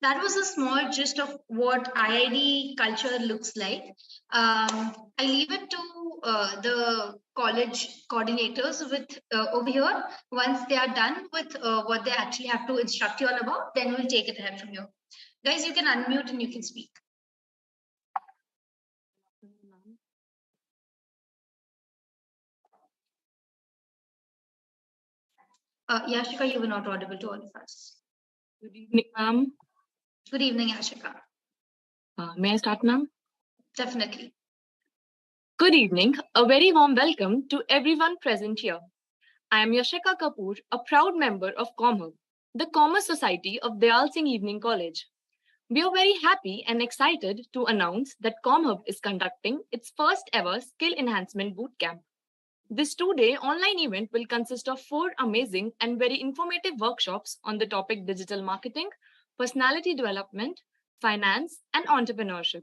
that was a small gist of what IID culture looks like. I leave it to the college coordinators with over here. Once they are done with what they actually have to instruct you all about, then we'll take it ahead from here. Guys, you can unmute and you can speak. Yashika, you were not audible to all of us. Good evening, ma'am. Good evening, Yashika. May I start, ma'am? Definitely. Good evening. A very warm welcome to everyone present here. I am Yashika Kapoor, a proud member of ComHub, the Commerce Society of Dayal Singh Evening College. We are very happy and excited to announce that ComHub is conducting its first ever Skill Enhancement Bootcamp. This two-day online event will consist of 4 amazing and very informative workshops on the topic digital marketing, personality development, finance, and entrepreneurship.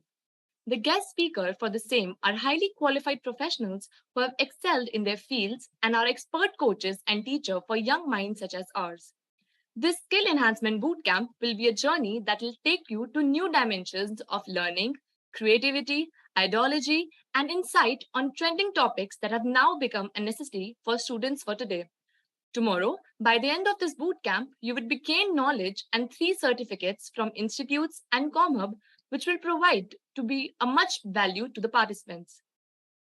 The guest speaker for the same are highly qualified professionals who have excelled in their fields and are expert coaches and teachers for young minds such as ours. This skill enhancement bootcamp will be a journey that will take you to new dimensions of learning, creativity, ideology, and insight on trending topics that have now become a necessity for students for today. Tomorrow, by the end of this bootcamp, you would gain knowledge and 3 certificates from institutes and ComHub, which will provide to be a much value to the participants.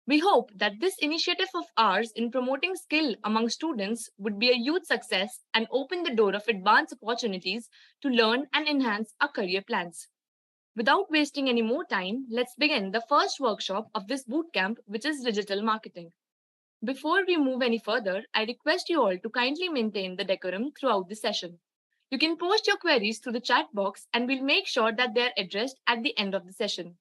We hope that this initiative of ours in promoting skill among students would be a huge success and open the door of advanced opportunities to learn and enhance our career plans. Without wasting any more time, let's begin the first workshop of this bootcamp, which is digital marketing. Before we move any further, I request you all to kindly maintain the decorum throughout the session. You can post your queries through the chat box and we'll make sure that they are addressed at the end of the session.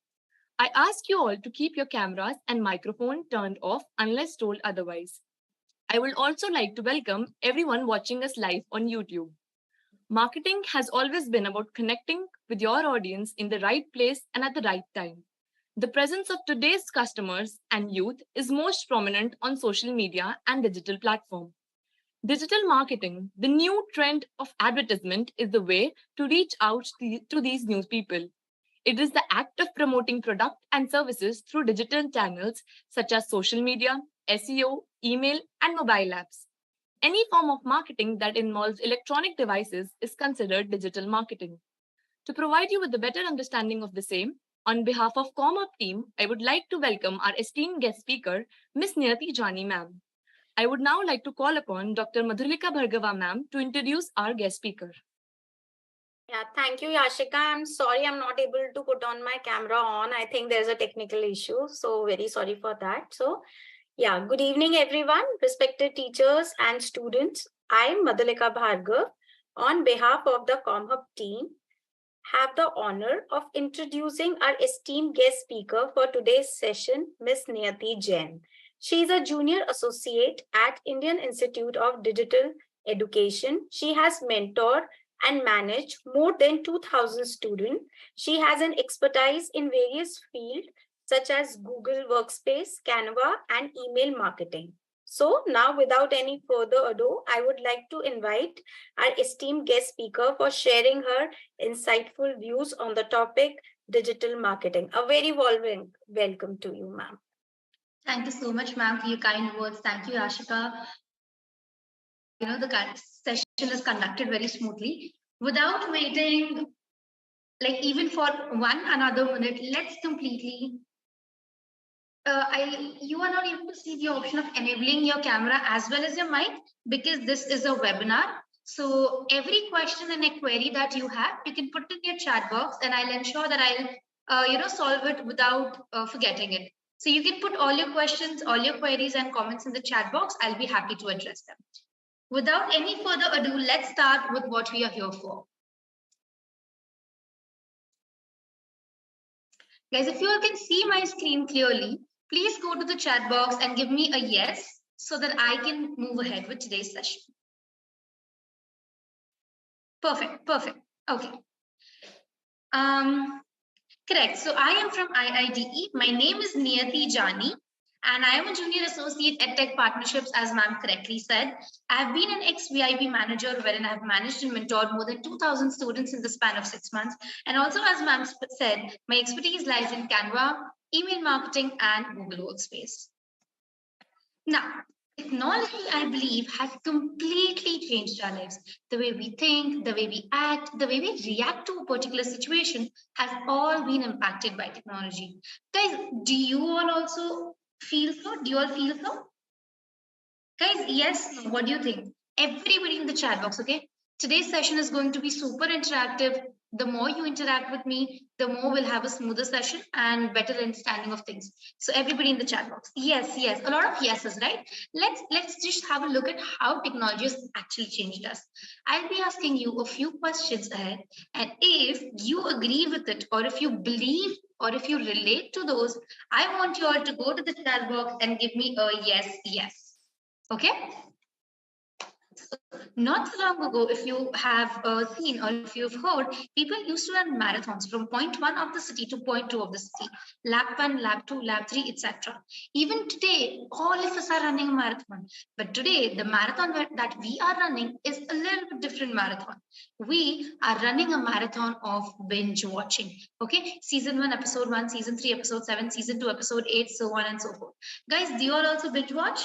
I ask you all to keep your cameras and microphone turned off unless told otherwise. I would also like to welcome everyone watching us live on YouTube. Marketing has always been about connecting with your audience in the right place and at the right time. The presence of today's customers and youth is most prominent on social media and digital platform. Digital marketing, the new trend of advertisement, is the way to reach out to these new people. It is the act of promoting product and services through digital channels such as social media, SEO, email, and mobile apps. Any form of marketing that involves electronic devices is considered digital marketing. To provide you with a better understanding of the same, on behalf of ComHub team, I would like to welcome our esteemed guest speaker, Ms. Niyati Jani ma'am. I would now like to call upon Dr. Madhulika Bhargava ma'am to introduce our guest speaker. Yeah, thank you, Yashika. I'm sorry I'm not able to put on my camera on. I think there's a technical issue, so very sorry for that. So, yeah, good evening, everyone, respected teachers and students. I'm Madhulika Bhargav. On behalf of the ComHub team, have the honor of introducing our esteemed guest speaker for today's session, Ms. Niyati Jain. She is a junior associate at Indian Institute of Digital Education. She has mentored and managed more than 2,000 students. She has an expertise in various fields such as Google Workspace, Canva, and email marketing. So now, without any further ado, I would like to invite our esteemed guest speaker for sharing her insightful views on the topic digital marketing. A very warm welcome to you, ma'am. Thank you so much, ma'am, for your kind words. Thank you, Ashika. The session is conducted very smoothly. Without waiting, like even for another minute, let's completely you are not able to see the option of enabling your camera as well as your mic because this is a webinar. So every question and a query that you have, you can put in your chat box and I'll ensure that I'll solve it without forgetting it. So you can put all your questions, all your queries and comments in the chat box. I'll be happy to address them. Without any further ado, let's start with what we are here for. Guys, if you all can see my screen clearly, please go to the chat box and give me a yes so that I can move ahead with today's session. Perfect. Okay. Correct. So I am from IIDE. My name is Niyati Jani. And I am a junior associate at Tech Partnerships, as ma'am correctly said. I've been an ex-VIP manager wherein I've managed and mentored more than 2,000 students in the span of 6 months. And also, as ma'am said, my expertise lies in Canva, email marketing, and Google Workspace. Now, technology, I believe, has completely changed our lives. The way we think, the way we act, the way we react to a particular situation has all been impacted by technology. Guys, do you all also feel so? Do you all feel so? Guys, yes, what do you think? Everybody in the chat box, okay? Today's session is going to be super interactive. The more you interact with me, the more we'll have a smoother session and better understanding of things. So everybody in the chat box, yes, yes, a lot of yeses, right? Let's just have a look at how technology has actually changed us. I'll be asking you a few questions ahead, and if you agree with it, or if you believe, or if you relate to those, I want you all to go to the chat box and give me a yes, yes. Okay. Not so long ago, if you have seen or if you've heard, people used to run marathons from point 1 of the city to point 2 of the city, lap 1, lap 2, lap 3, etc. Even today, all of us are running a marathon. But today, the marathon that we are running is a little bit different marathon. We are running a marathon of binge watching. Okay, season 1, episode 1, season 3, episode 7, season 2, episode 8, so on and so forth. Guys, do you all also binge watch?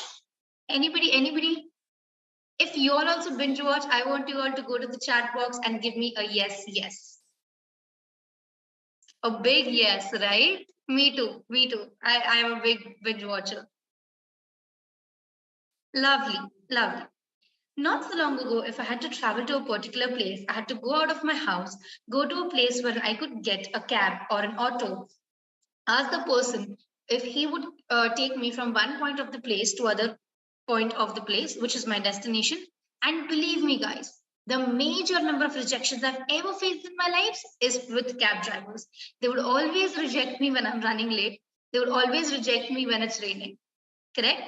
Anybody? If you all also binge watch, I want you all to go to the chat box and give me a yes, yes. A big yes, right? Me too. I am a big binge watcher. Lovely. Not so long ago, if I had to travel to a particular place, I had to go out of my house, go to a place where I could get a cab or an auto, ask the person if he would take me from one point of the place to other point of the place, which is my destination. And believe me, guys, the major number of rejections I've ever faced in my life is with cab drivers. They would always reject me when I'm running late. They would always reject me when it's raining. Correct?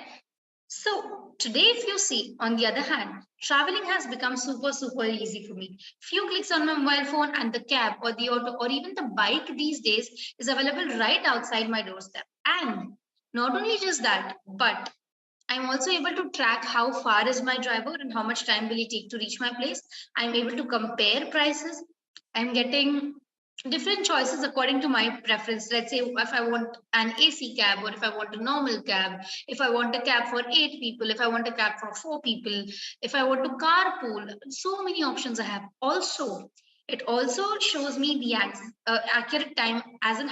So today, if you see, on the other hand, traveling has become super easy for me. Few clicks on my mobile phone and the cab or the auto or even the bike these days is available right outside my doorstep. And not only just that, but I'm also able to track how far is my driver and how much time will it take to reach my place. I'm able to compare prices. I'm getting different choices according to my preference. Let's say if I want an AC cab or if I want a normal cab, if I want a cab for 8 people, if I want a cab for 4 people, if I want to carpool, so many options I have. Also, it also shows me the accurate time as in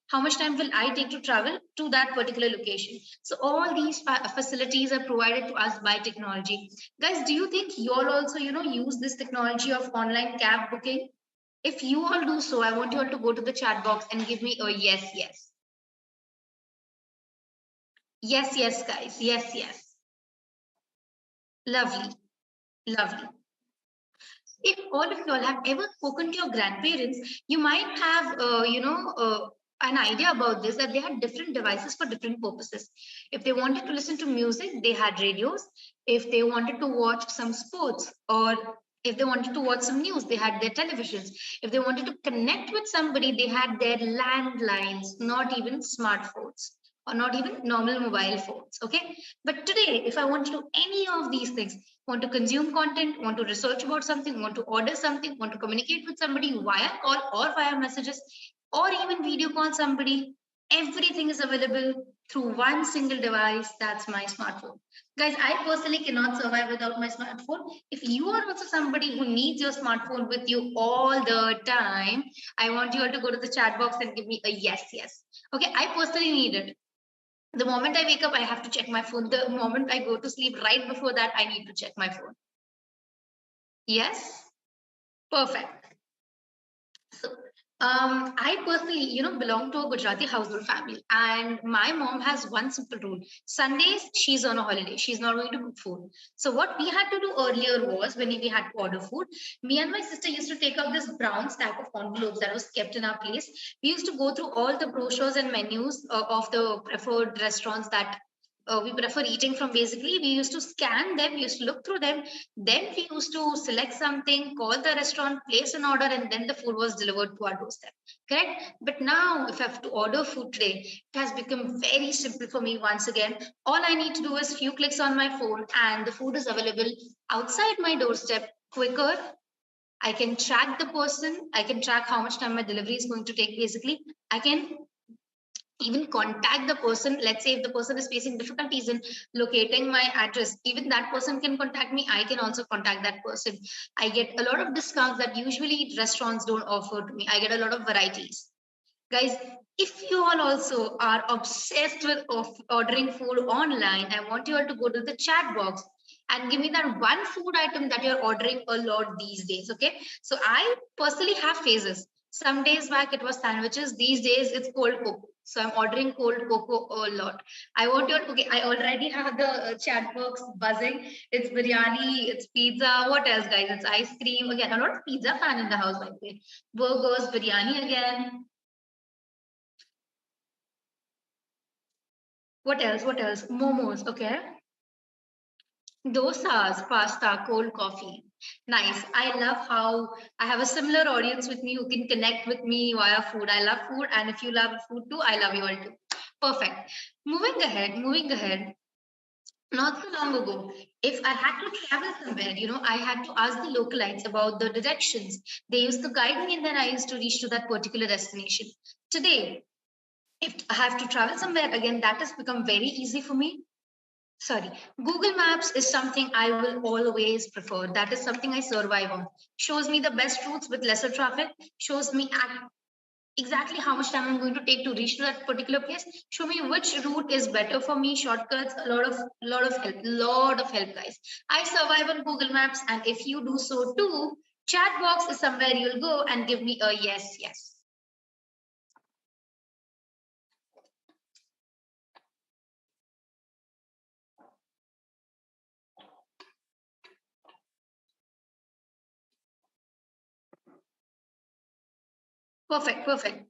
how much time will I take to travel to that particular location. So all these facilities are provided to us by technology. Guys, do you think you all also, use this technology of online cab booking? If you all do so, I want you all to go to the chat box and give me a yes, yes. Yes, yes, guys. Yes, yes. Lovely. If all of you all have ever spoken to your grandparents, you might have, an idea about this, that they had different devices for different purposes. If they wanted to listen to music, they had radios. If they wanted to watch some sports, or if they wanted to watch some news, they had their televisions. If they wanted to connect with somebody, they had their landlines, not even smartphones or not even normal mobile phones. Okay. But today, if I want to do any of these things, want to consume content, want to research about something, want to order something, want to communicate with somebody via call or via messages, or even video call somebody, everything is available through one single device. That's my smartphone. Guys, I personally cannot survive without my smartphone. If you are also somebody who needs your smartphone with you all the time, I want you all to go to the chat box and give me a yes, yes. Okay, I personally need it. The moment I wake up, I have to check my phone. The moment I go to sleep, right before that, I need to check my phone. Yes? Perfect. So, I personally, belong to a Gujarati household family, and my mom has one simple rule. Sundays, she's on a holiday. She's not going to cook food. So what we had to do earlier was, when we had to order food, me and my sister used to take out this brown stack of envelopes that was kept in our place. We used to go through all the brochures and menus of the preferred restaurants that we prefer eating from, basically we used to scan them, we used to look through them, then we used to select something, call the restaurant, place an order, and then the food was delivered to our doorstep. Correct? But now if I have to order food today, it has become very simple for me. Once again, all I need to do is few clicks on my phone and the food is available outside my doorstep quicker. I can track the person, I can track how much time my delivery is going to take. Basically, I can even contact the person. Let's say if the person is facing difficulties in locating my address, even that person can contact me. I can also contact that person. I get a lot of discounts that usually restaurants don't offer to me. I get a lot of varieties. Guys, if you all also are obsessed with ordering food online, I want you all to go to the chat box and give me that one food item that you're ordering a lot these days. Okay, so I personally have phases. Some days back it was sandwiches, these days it's cold cocoa. So I'm ordering cold cocoa a lot. I want your, okay, I already have the chat box buzzing. It's biryani, it's pizza. What else, guys? It's ice cream. Again, a lot of pizza fan in the house, by the way. Burgers, biryani again. What else? What else? Momos. Okay. Dosas, pasta, cold coffee. Nice. I love how I have a similar audience with me who can connect with me via food. I love food. And if you love food too, I love you all too. Perfect. Moving ahead, moving ahead. Not so long ago, if I had to travel somewhere, I had to ask the localites about the directions. They used to guide me and then I used to reach to that particular destination. Today, if I have to travel somewhere, again, that has become very easy for me. Sorry, Google Maps is something I will always prefer. That is something I survive on. Shows me the best routes with lesser traffic, shows me exactly how much time I'm going to take to reach to that particular place. Show me which route is better for me, shortcuts, a lot of help, guys. I survive on Google Maps, and if you do so too, chat box is somewhere you'll go and give me a yes, yes. Perfect, perfect.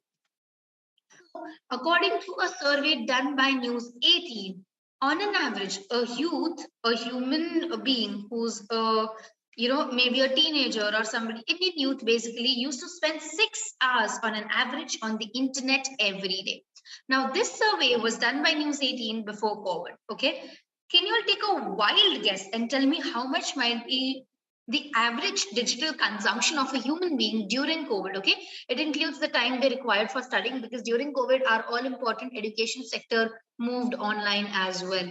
According to a survey done by News 18, on an average, a human being who's maybe a teenager or somebody, Indian youth basically used to spend 6 hours on an average on the internet every day. Now, this survey was done by News 18 before COVID. Okay. Can you all take a wild guess and tell me how much might be the average digital consumption of a human being during COVID? Okay, it includes the time they required for studying, because during COVID, our all important education sector moved online as well.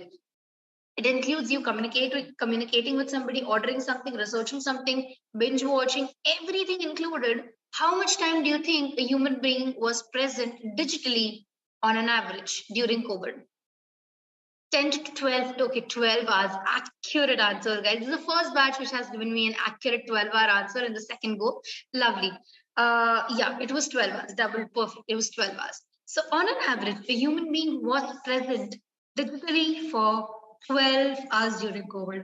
It includes you communicating with somebody, ordering something, researching something, binge watching, everything included. How much time do you think a human being was present digitally on an average during COVID? 10 to 12, okay, 12 hours. Accurate answer, guys. This is the first batch which has given me an accurate 12-hour answer in the second go. Lovely. Yeah, it was 12 hours, double perfect. It was 12 hours. So on an average, a human being was present digitally for 12 hours during COVID.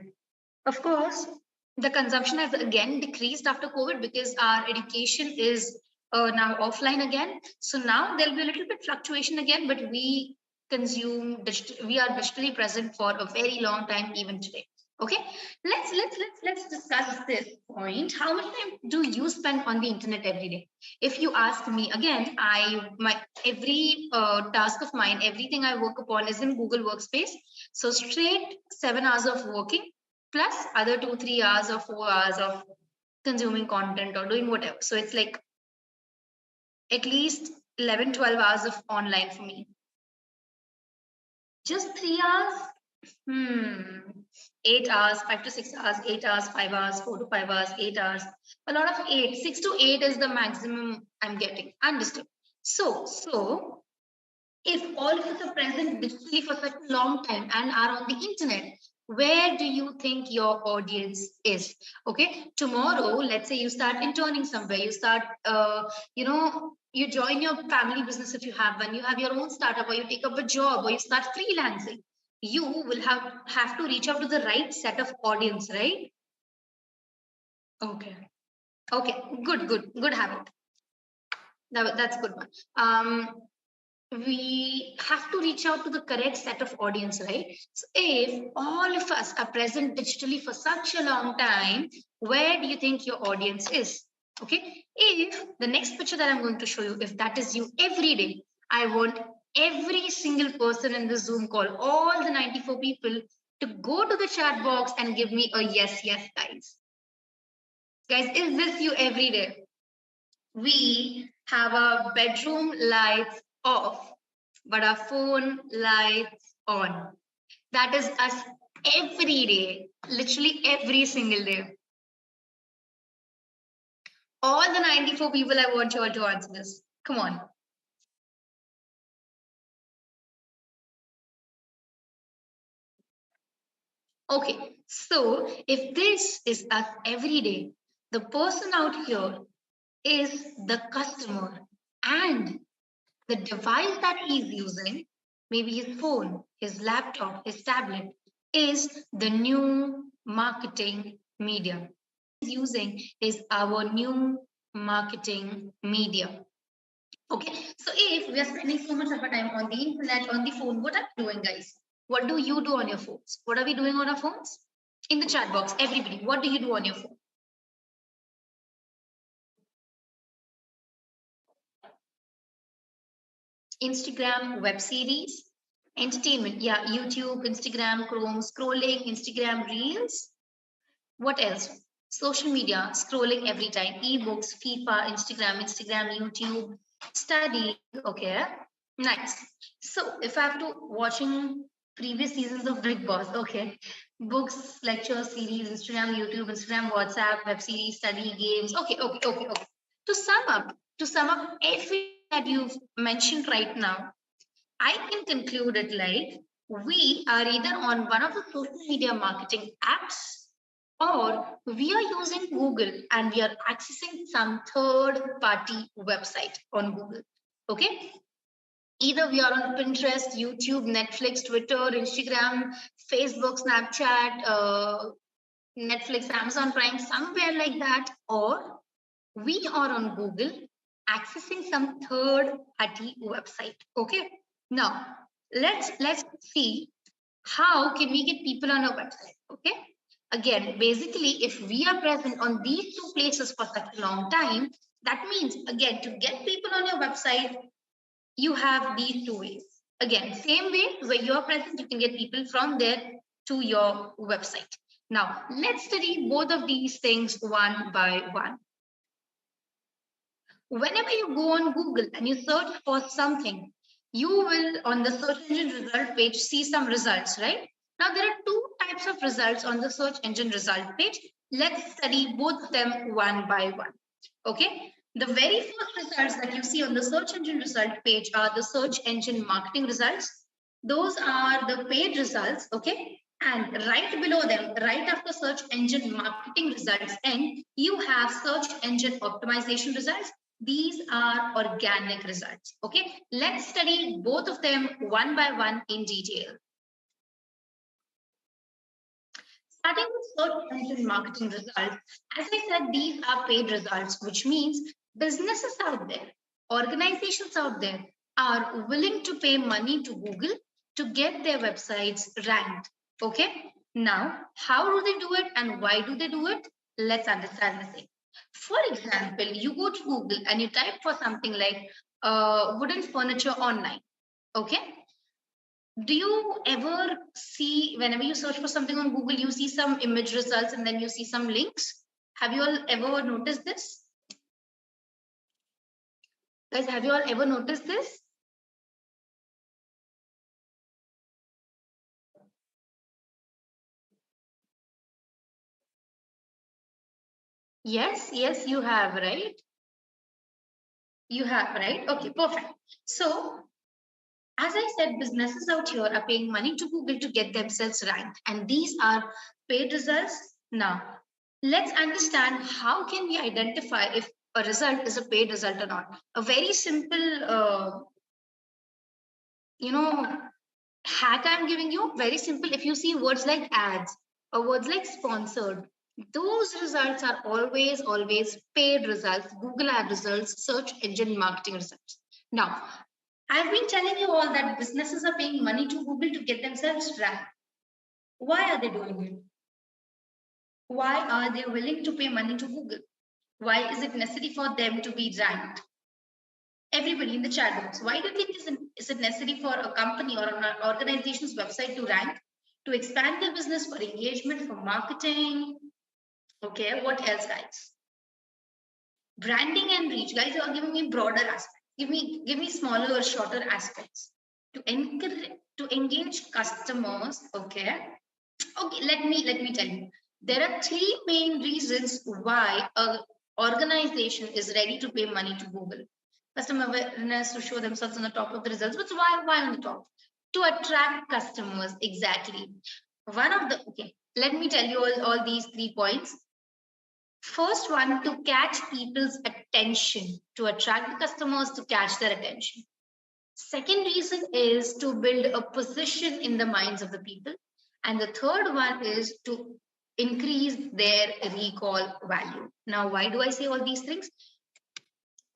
Of course, the consumption has again decreased after COVID because our education is now offline again. So now there'll be a little bit fluctuation again, but we we are digitally present for a very long time even today. Okay, let's discuss this point. How much time do you spend on the internet every day? If you ask me, again, my every task of mine, everything I work upon is in Google Workspace. So straight 7 hours of working plus other 2-3 hours or 4 hours of consuming content or doing whatever. So it's like at least 11-12 hours of online for me. Just 3 hours? 8 hours, 5 to 6 hours, 8 hours, 5 hours, 4 to 5 hours, 8 hours. A lot of 8, 6 to 8 is the maximum I'm getting. Understood. So if all of us are present digitally for such a long time and are on the internet, where do you think your audience is? Okay, tomorrow, let's say you start interning somewhere, you start, you join your family business if you have one, you have your own startup, or you take up a job, or you start freelancing. You will have to reach out to the right set of audience, right? Okay. Okay, good habit. That's a good one. we have to reach out to the correct set of audience, right? So if all of us are present digitally for such a long time, where do you think your audience is? Okay. If the next picture that I'm going to show you, if that is you every day, I want every single person in the Zoom call, all the 94 people, to go to the chat box and give me a yes, yes, guys. Guys, is this you every day? We have our bedroom lights off, but our phone lights on. That is us every day, literally every single day. All the 94 people, I want you all to answer this. Come on. Okay, so if this is us every day, the person out here is the customer, and the device that he's using, maybe his phone, his laptop, his tablet, is the new marketing medium. He's using is our new marketing medium. Okay, so if we are spending so much of our time on the internet, on the phone, what are we doing, guys? What do you do on your phones? What are we doing on our phones? In the chat box, everybody, what do you do on your phone? Instagram, web series, entertainment. Yeah, YouTube, Instagram, Chrome, scrolling, Instagram Reels. What else? Social media, scrolling every time. Ebooks, FIFA, Instagram, YouTube, study. Okay, nice. So if I have to watching previous seasons of Big Boss, okay, books, lectures, series, Instagram, YouTube, Instagram, WhatsApp, web series, study, games. Okay. To sum up everything that you've mentioned right now, I can conclude it like we are either on one of the social media marketing apps, or we are using Google and we are accessing some third party website on Google. Okay. Either we are on Pinterest, YouTube, Netflix, Twitter, Instagram, Facebook, Snapchat, Netflix, Amazon Prime, somewhere like that, or we are on Google accessing some third party website. Okay. Now let's see how can we get people on our website. Okay. Again, basically, if we are present on these two places for such a long time, that means again to get people on your website, you have these two ways. Again, same way where you're present, you can get people from there to your website. Now let's study both of these things one by one. Whenever you go on Google and you search for something, you will on the search engine result page see some results, right? Now there are two types of results on the search engine result page. Let's study both of them one by one. Okay. The very first results that you see on the search engine result page are the search engine marketing results. Those are the paid results. Okay. And right below them, right after search engine marketing results, and you have search engine optimization results. These are organic results. Okay, let's study both of them one by one in detail. Starting with search engine marketing results, as I said, these are paid results, which means businesses out there, organizations out there are willing to pay money to Google to get their websites ranked. Okay, now how do they do it and why do they do it? Let's understand the same. For example, you go to Google and you type for something like wooden furniture online. Okay. Do you ever see, whenever you search for something on Google, you see some image results and then you see some links? Have you all ever noticed this? Guys, have you all ever noticed this? Yes, you have, right? You have, right? Okay, perfect. So, as I said, businesses out here are paying money to Google to get themselves ranked, and these are paid results. Now, let's understand how can we identify if a result is a paid result or not. A very simple, hack I'm giving you, very simple. If you see words like ads or words like sponsored, those results are always paid results, Google ad results, search engine marketing results. Now, I've been telling you all that businesses are paying money to Google to get themselves ranked. Why are they doing it? Why are they willing to pay money to Google? Why is it necessary for them to be ranked? Everybody in the chat box, why do you think is it necessary for a company or an organization's website to rank, to expand their business, for engagement, for marketing? Okay, what else, guys? Branding and reach. Guys, you are giving me broader aspects. Give me smaller or shorter aspects to encourage, to engage customers. Okay. Okay, let me tell you. There are three main reasons why an organization is ready to pay money to Google. Customer awareness, to show themselves on the top of the results. But why on the top? To attract customers, exactly. One of the, okay, let me tell you all these 3 points. First one, to catch people's attention, to attract the customers, to catch their attention. Second reason is to build a position in the minds of the people. And the third one is to increase their recall value. Now, why do I say all these things?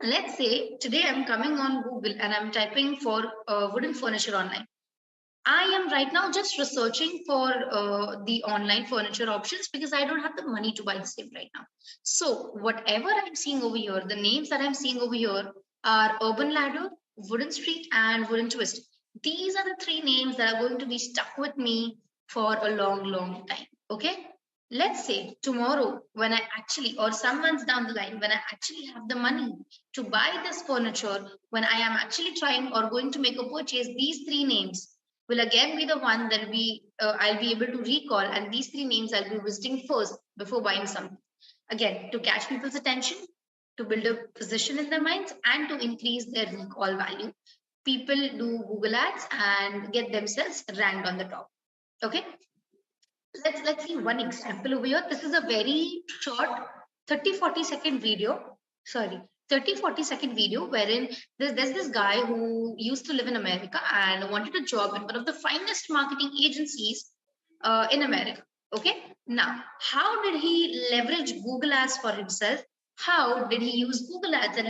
Let's say today I'm coming on Google and I'm typing for wooden furniture online. I am right now just researching for the online furniture options because I don't have the money to buy the same right now. So whatever I'm seeing over here, the names that I'm seeing over here are Urban Ladder, Wooden Street, and Wooden Twist. These are the 3 names that are going to be stuck with me for a long time. Okay. Let's say tomorrow, when I actually, or some months down the line, when I actually have the money to buy this furniture, when I am actually trying or going to make a purchase, these 3 names will again be the one that I'll be able to recall, and these 3 names I'll be visiting first before buying something. Again, to catch people's attention, to build a position in their minds, and to increase their recall value. People do Google ads and get themselves ranked on the top. Okay. Let's see one example over here. This is a very short 30-40 second video. Sorry, 30-40 second video wherein there's this guy who used to live in America and wanted a job in one of the finest marketing agencies in America. Okay. Now, how did he leverage Google Ads for himself? How did he use Google Ads and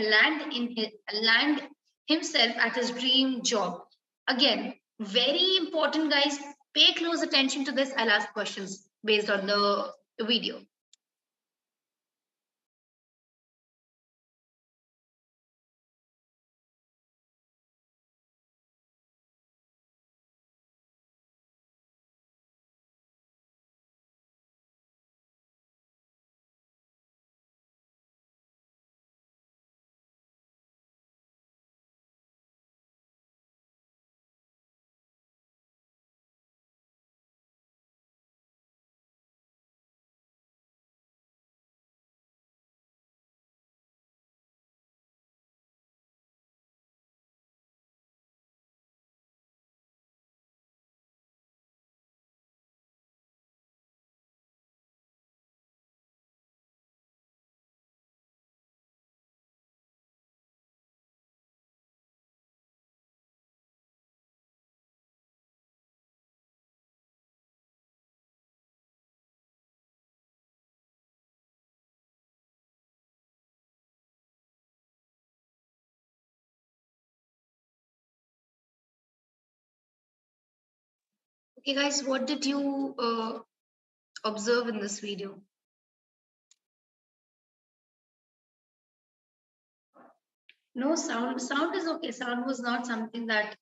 land himself at his dream job? Again, very important, guys. Pay close attention to this. I'll ask questions based on the video. Okay, guys, what did you observe in this video? No sound. Sound is okay. Sound was not something that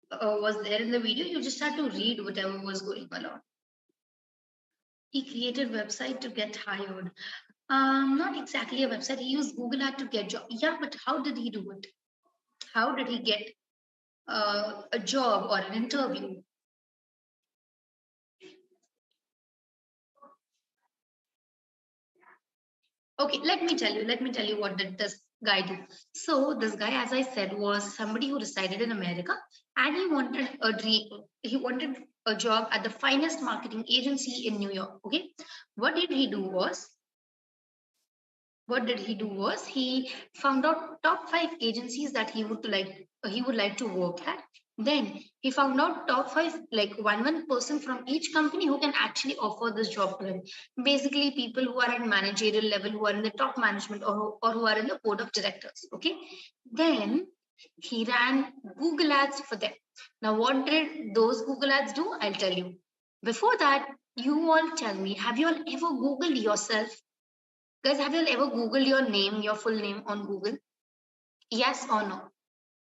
was there in the video. You just had to read whatever was going along. He created website to get hired. Not exactly a website. He used Google Ad to get job. Yeah, but how did he do it? How did he get a job or an interview? Okay, let me tell you what did this guy do. So this guy, as I said, was somebody who resided in America, and he wanted a job at the finest marketing agency in New York. Okay, what did he do was he found out top 5 agencies that he would like to work at. Then he found out top 5, like one person from each company who can actually offer this job to him. Basically, people who are at managerial level, who are in the top management, or who are in the board of directors. Okay. Then He ran Google ads for them. Now, what did those Google ads do? I'll tell you. Before that, you all tell me, have you all ever Googled yourself? Guys, have you all ever Googled your name, your full name on Google? Yes or no?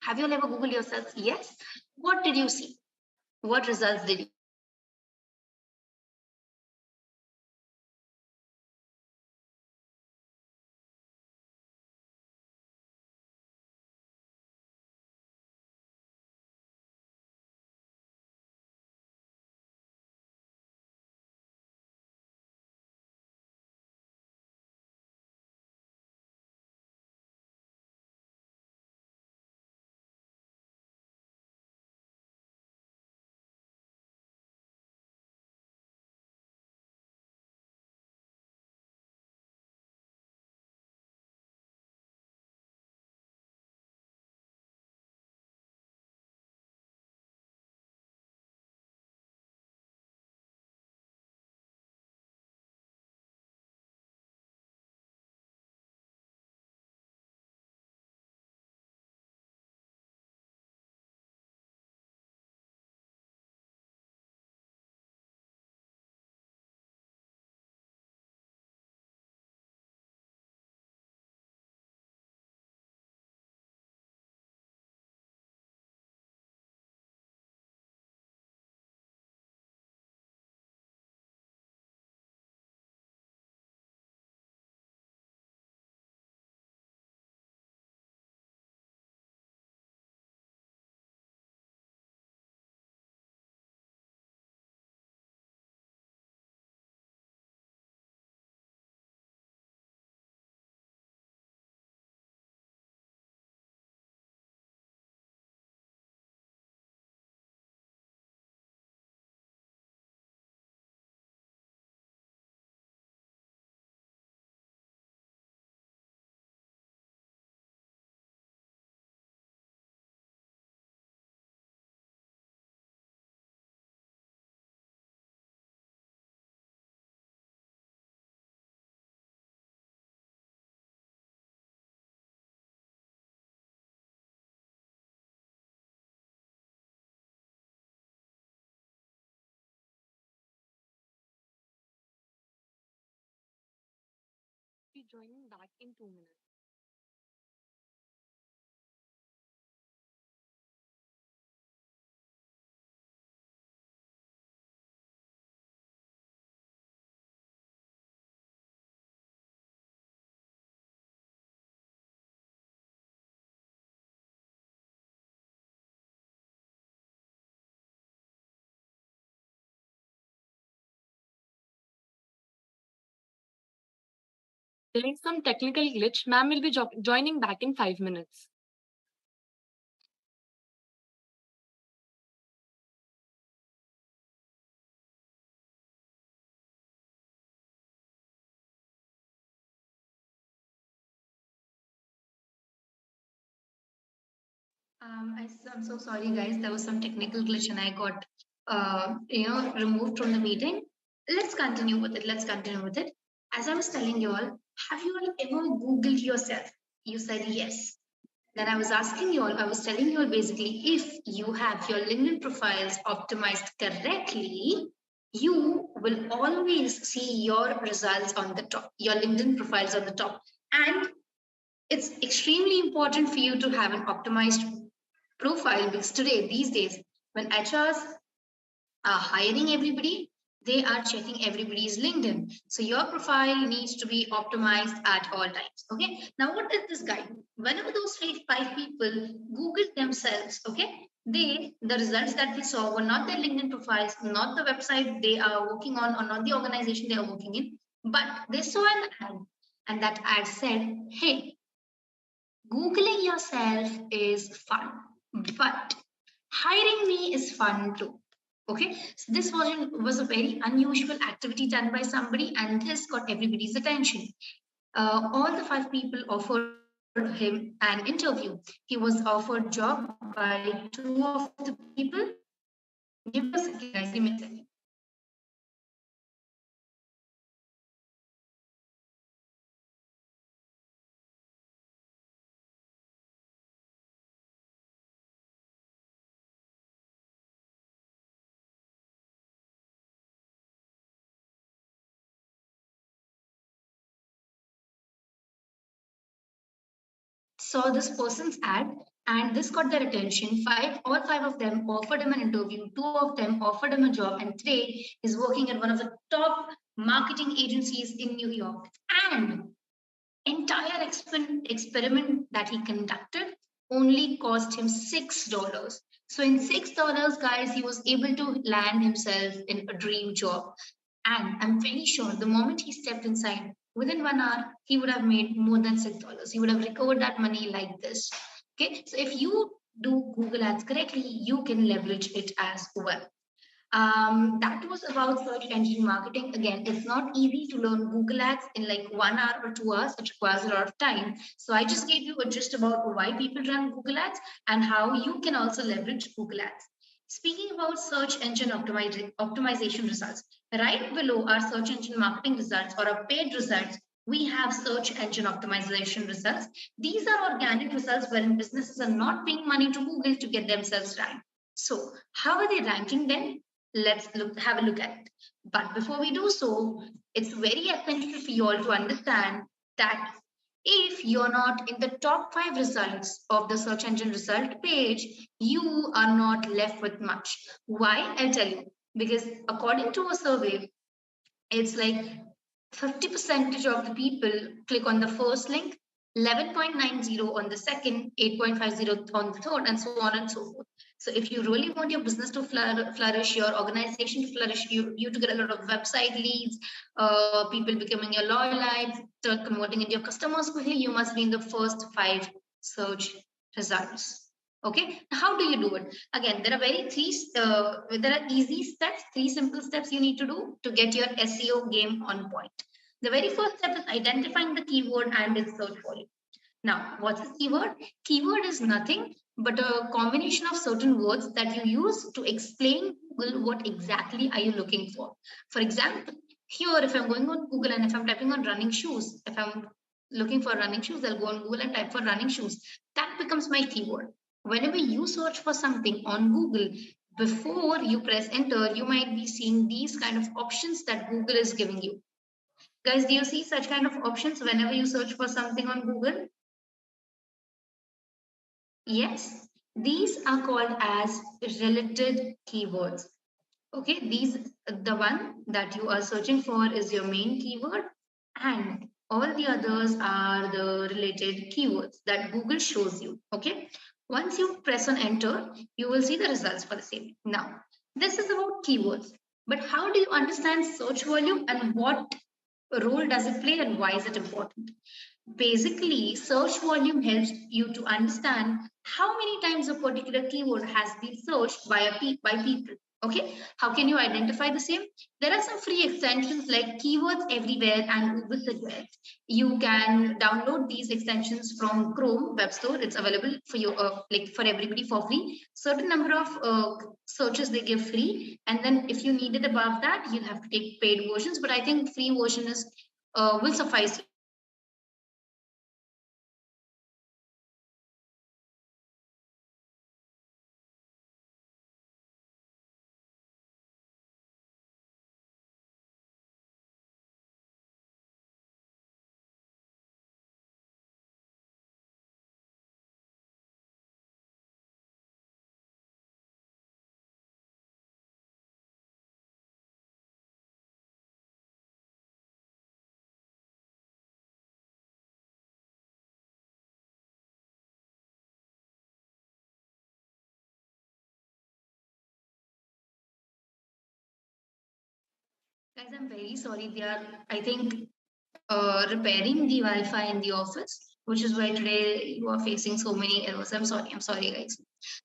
Have you all ever Googled yourself? Yes. What did you see? What results did you? Be joining back in 2 minutes. There is some technical glitch. Ma'am will be joining back in 5 minutes. I'm so sorry, guys. There was some technical glitch and I got, removed from the meeting. Let's continue with it. Let's continue with it. As I was telling you all, have you all ever Googled yourself? You said yes. Then I was asking you all, I was telling you all basically, if you have your LinkedIn profiles optimized correctly, you will always see your results on the top, your LinkedIn profiles on the top. And it's extremely important for you to have an optimized profile because today, these days, when HRs are hiring everybody, they are checking everybody's LinkedIn. So your profile needs to be optimized at all times. Okay. Now, what did this guy do? Whenever those five people Googled themselves, okay, the results that they saw were not their LinkedIn profiles, not the website they are working on, or not the organization they are working in, but they saw an ad, and that ad said, "Hey, Googling yourself is fun, but hiring me is fun too." Okay, so this was a very unusual activity done by somebody, and this got everybody's attention. All the five people offered him an interview. He was offered job by two of the people. Give me a second, guys. Give me a second. saw this person's ad and this got their attention. All five of them offered him an interview, two of them offered him a job, and today is working at one of the top marketing agencies in New York. And entire experiment that he conducted only cost him $6. So in $6, guys, he was able to land himself in a dream job. And I'm very sure the moment he stepped inside, within 1 hour, he would have made more than $6. He would have recovered that money like this. Okay, so if you do Google Ads correctly, you can leverage it as well. That was about search engine marketing. Again, it's not easy to learn Google Ads in like 1 hour or 2 hours. It requires a lot of time. So I just gave you a gist about why people run Google Ads and how you can also leverage Google Ads. Speaking about search engine optimization results, right below our search engine marketing results or our paid results, we have search engine optimization results. These are organic results wherein businesses are not paying money to Google to get themselves ranked. So how are they ranking then? Let's have a look at it. But before we do so, it's very essential for you all to understand that if you're not in the top 5 results of the search engine result page, you are not left with much. Why? I'll tell you. Because according to a survey, it's like 50% of the people click on the first link, 11.90 on the second, 8.50 on the third, and so on and so forth. So if you really want your business to flourish, your organization to flourish, you to get a lot of website leads, people becoming your loyalites, converting into your customers quickly, you must be in the first 5 search results. Okay, how do you do it? Again, there are easy steps, 3 simple steps you need to do to get your SEO game on point. The very first step is identifying the keyword and its search volume. Now, what's a keyword? Keyword is nothing but a combination of certain words that you use to explain Google what exactly are you looking for. For example, here, if I'm going on Google and if I'm typing on running shoes, if I'm looking for running shoes, I'll go on Google and type for running shoes. That becomes my keyword. Whenever you search for something on Google, before you press enter, you might be seeing these kind of options that Google is giving you. Guys, do you see such kind of options whenever you search for something on Google? Yes, these are called as related keywords. Okay, the one that you are searching for is your main keyword, and all the others are the related keywords that Google shows you. Okay, once you press on enter, you will see the results for the same. Now, this is about keywords, but how do you understand search volume and what role does it play and why is it important? Basically, search volume helps you to understand how many times a particular keyword has been searched by people. Okay, how can you identify the same? There are some free extensions like Keywords Everywhere and Google Suggest. You can download these extensions from Chrome Web Store. It's available for you, like for everybody for free. Certain number of searches they give free, and then if you need it above that, you'll have to take paid versions. But I think free version is will suffice. Guys, I'm very sorry. I think, repairing the Wi-Fi in the office, which is why today you are facing so many errors. I'm sorry, guys.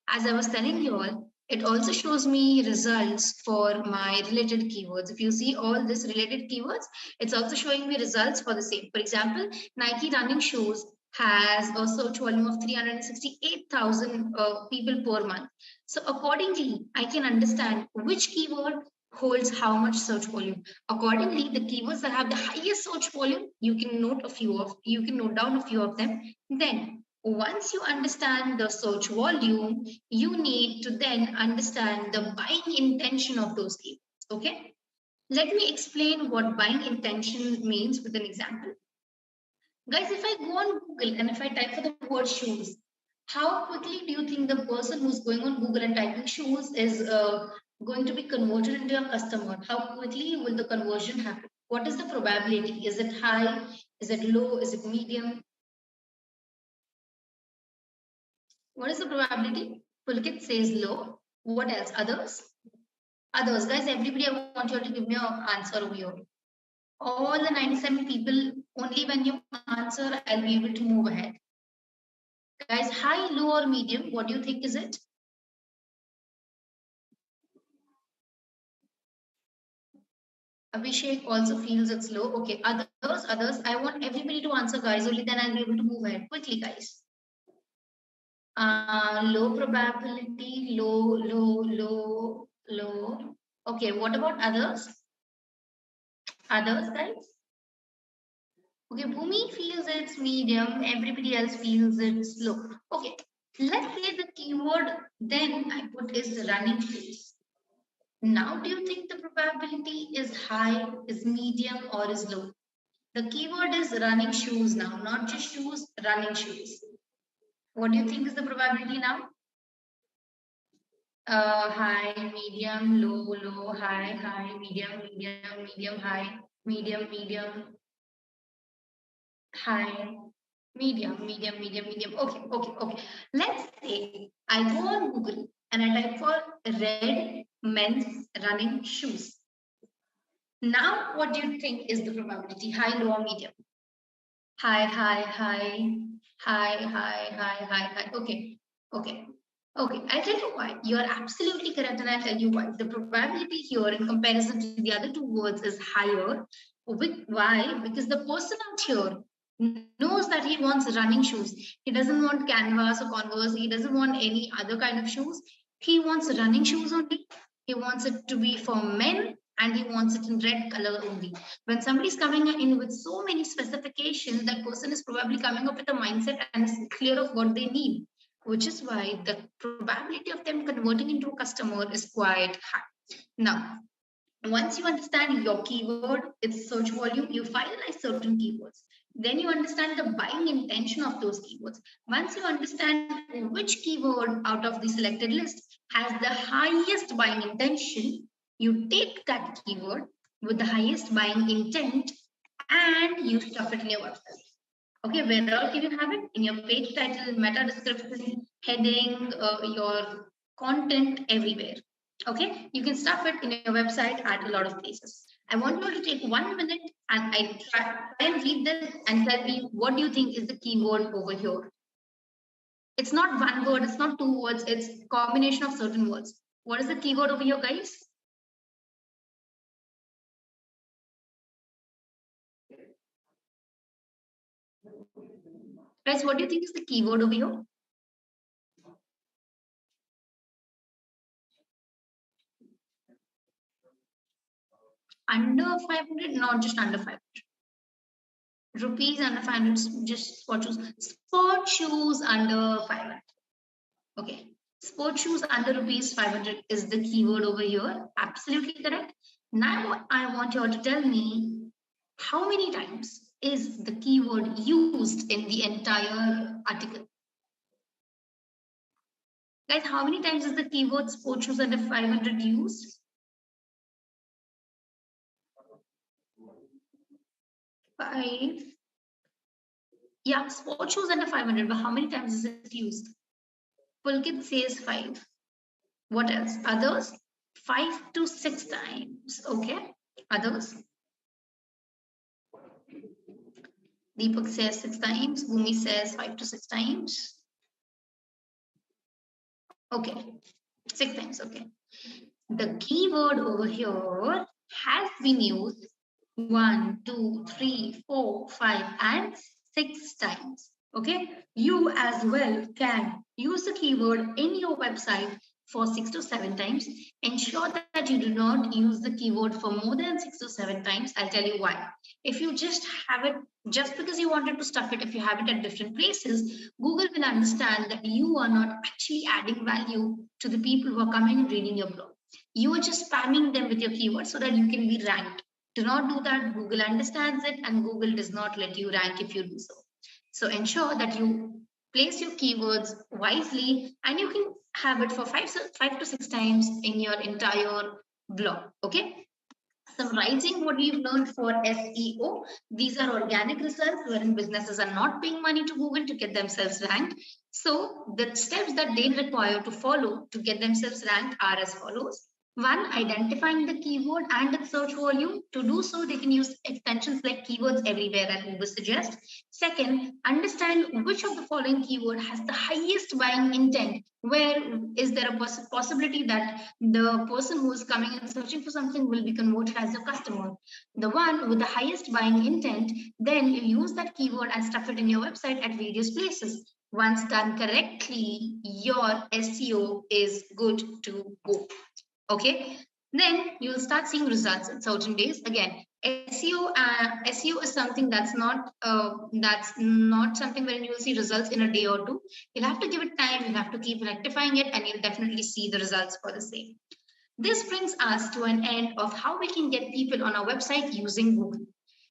As I was telling you all, it also shows me results for my related keywords. If you see all this related keywords, it's also showing me results for the same. For example, Nike running shoes has a search volume of 368,000 people per month. So accordingly, I can understand which keyword holds how much search volume. Accordingly, the keywords that have the highest search volume, you can note down a few of them. Then once you understand the search volume, you need to then understand the buying intention of those keywords. Okay, let me explain what buying intention means with an example. Guys, if I go on Google and if I type for the word shoes, how quickly do you think the person who's going on Google and typing shoes is going to be converted into a customer? How quickly will the conversion happen? What is the probability? Is it high? Is it low? Is it medium? What is the probability? Pulkit says low. What else? Others? Others. Guys, everybody, I want you all to give me an answer over here. All the 97 people, only when you answer, I'll be able to move ahead. Guys, high, low, or medium, what do you think is it? Abhishek also feels it's low. Okay, others. I want everybody to answer, guys. Only then I'll be able to move ahead. Quickly, guys. Low probability, low. Okay, what about others? Others, guys? Okay, Bhumi feels it's medium. Everybody else feels it's low. Okay, let's say the keyword then I put is running shoes. Now, do you think the probability is high, is medium, or is low? The keyword is running shoes now, not just shoes, running shoes. What do you think is the probability now? High, medium, low, high, medium, high, medium, high, medium. Okay. Let's say I go on Google and I type for red men's running shoes. Now, what do you think is the probability? High, low, or medium? High. Okay. I'll tell you why. You're absolutely correct, and I'll tell you why. The probability here in comparison to the other two words is higher. Why? Because the person out here knows that he wants running shoes. He doesn't want canvas or Converse. He doesn't want any other kind of shoes. He wants running shoes only. He wants it to be for men and he wants it in red color only. When somebody's coming in with so many specifications, that person is probably coming up with a mindset and is clear of what they need, which is why the probability of them converting into a customer is quite high. Now, once you understand your keyword, its search volume, you finalize certain keywords. Then you understand the buying intention of those keywords. Once you understand which keyword out of the selected list has the highest buying intention, you take that keyword with the highest buying intent and you stuff it in your website. Okay, where all can you have it? In your page title, meta description, heading, your content, everywhere. Okay, you can stuff it in your website at a lot of places. I want you to take 1 minute and I try and read this and tell me what do you think is the keyword over here. It's not one word, it's not two words, it's a combination of certain words. What is the keyword over here, guys? Guys, what do you think is the keyword over here? Under 500, not just under 500. Rupees under 500, just sport shoes. Sport shoes under 500. Okay. Sport shoes under rupees 500 is the keyword over here. Absolutely correct. Now I want you all to tell me how many times is the keyword used in the entire article. Guys, how many times is the keyword sport shoes under 500 used? 5. Yeah, sport shoes under 500, but how many times is it used? Pulkit says 5. What else? Others? 5 to 6 times. Okay. Others? Deepak says 6 times. Bhumi says 5 to 6 times. Okay. 6 times. Okay. The keyword over here has been used 1, 2, 3, 4, 5, and 6 times. Okay. You as well can use the keyword in your website for 6 to 7 times. Ensure that you do not use the keyword for more than 6 to 7 times. I'll tell you why. If you just have it, just because you wanted to stuff it, if you have it at different places, Google will understand that you are not actually adding value to the people who are coming and reading your blog. You are just spamming them with your keywords so that you can be ranked. Do not do that. Google understands it and Google does not let you rank if you do so. So ensure that you place your keywords wisely and you can have it for five to six times in your entire blog. Okay. Summarizing what we've learned for SEO, these are organic results wherein businesses are not paying money to Google to get themselves ranked. So the steps that they require to follow to get themselves ranked are as follows. One, identifying the keyword and its search volume. To do so, they can use extensions like Keywords Everywhere that Google suggests. Second, understand which of the following keyword has the highest buying intent. Where is there a possibility that the person who is coming and searching for something will be converted as a customer? The one with the highest buying intent, then you use that keyword and stuff it in your website at various places. Once done correctly, your SEO is good to go. Okay, then you'll start seeing results in certain days. Again, SEO is something that's not something where you'll see results in a day or two. You'll have to give it time. You'll have to keep rectifying it, and you'll definitely see the results for the same. This brings us to an end of how we can get people on our website using Google.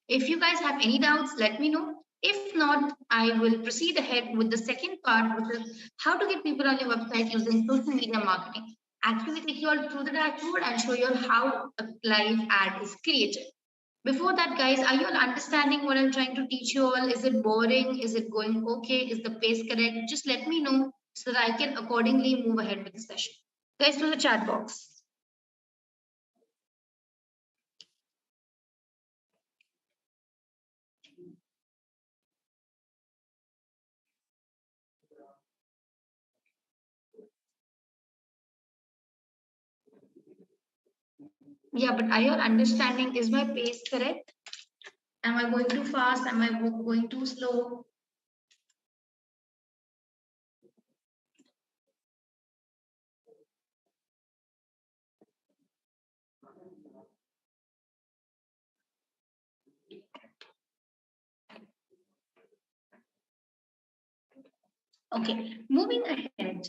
If you guys have any doubts, let me know. If not, I will proceed ahead with the second part, which is how to get people on your website using social media marketing. Actually take you all through the dashboard and show you all how a live ad is created. Before that, guys, are you all understanding what I'm trying to teach you all? Is it boring? Is it going okay? Is the pace correct? Just let me know so that I can accordingly move ahead with the session. Guys, to the chat box. Yeah, but are you all understanding? Is my pace correct? Am I going too fast? Am I going too slow? Okay, moving ahead.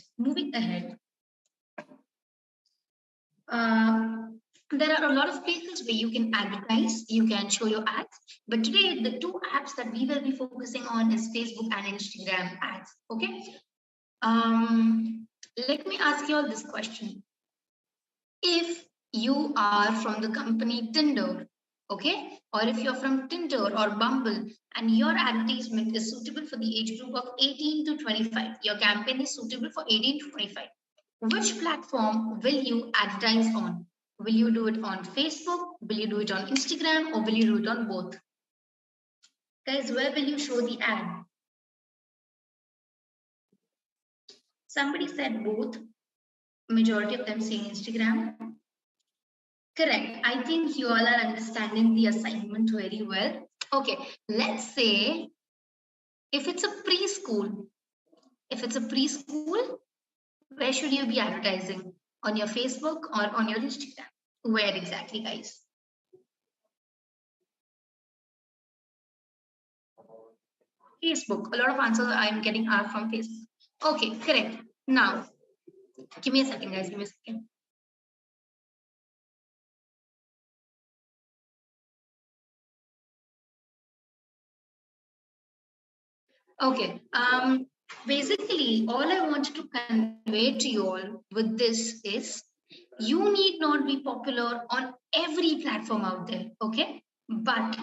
There are a lot of places where you can advertise, you can show your ads. But today, the two apps that we will be focusing on is Facebook and Instagram ads. Okay. Let me ask you all this question. If you are from the company Tinder, okay, or if you're from Tinder or Bumble and your advertisement is suitable for the age group of 18 to 25, your campaign is suitable for 18 to 25, which platform will you advertise on? Will you do it on Facebook? Will you do it on Instagram? Or will you do it on both? Guys, where will you show the ad? Somebody said both. Majority of them saying Instagram. Correct. I think you all are understanding the assignment very well. Okay, let's say if it's a preschool, where should you be advertising? On your Facebook or on your Instagram? Where exactly, guys? Facebook. A lot of answers I'm getting are from Facebook. Okay, correct. Now, give me a second, guys. Give me a second. Okay. Basically, all I wanted to convey to you all with this is you need not be popular on every platform out there, okay? But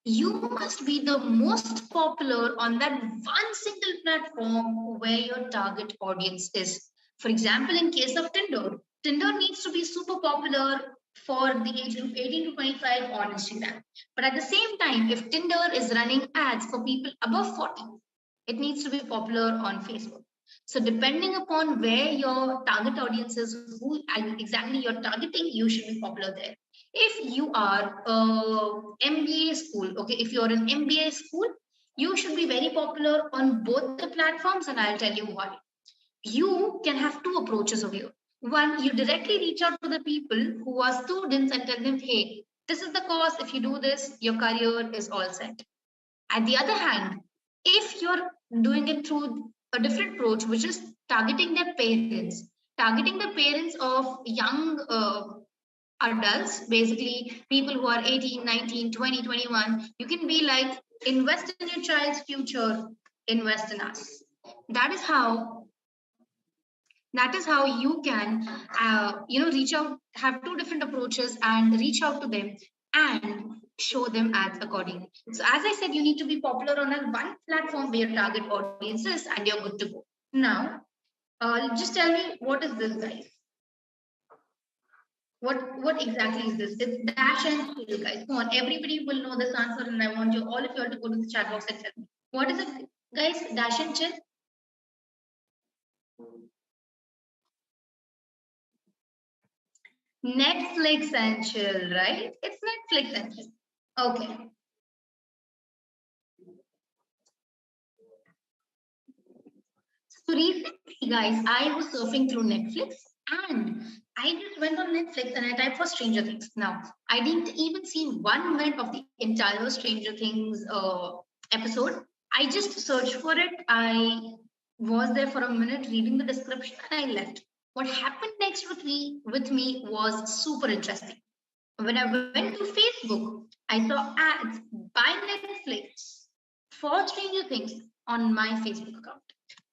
you must be the most popular on that one single platform where your target audience is. For example, in case of Tinder, Tinder needs to be super popular for the age group 18 to 25 on Instagram. But at the same time, if Tinder is running ads for people above 40, it needs to be popular on Facebook. So depending upon where your target audience is, who exactly you're targeting, you should be popular there. If you are MBA school, okay, if you're an MBA school, you should be very popular on both the platforms, and I'll tell you why. You can have two approaches over here. One, you directly reach out to the people who are students and tell them, hey, this is the course. If you do this, your career is all set. At the other hand, if you're doing it through a different approach, which is targeting the parents of young adults, basically people who are 18, 19, 20, 21, you can be like, invest in your child's future, invest in us. That is how you can reach out, have two different approaches and reach out to them and show them ads accordingly. So as I said, you need to be popular on a one platform where your target audience is, and you're good to go. Now just tell me, what is this, guys? What exactly is this? It's dash and chill, guys. Come on, everybody will know this answer, and I want you all of you all to go to the chat box and tell me, what is it, guys? Dash and chill. Netflix and chill, right? It's Netflix and chill. Okay. So recently, guys, I was surfing through Netflix and I just went on Netflix and I typed for Stranger Things. Now, I didn't even see 1 minute of the entire Stranger Things episode. I just searched for it. I was there for a minute reading the description and I left. What happened next with me was super interesting. When I went to Facebook, I saw ads by Netflix for Stranger Things on my Facebook account.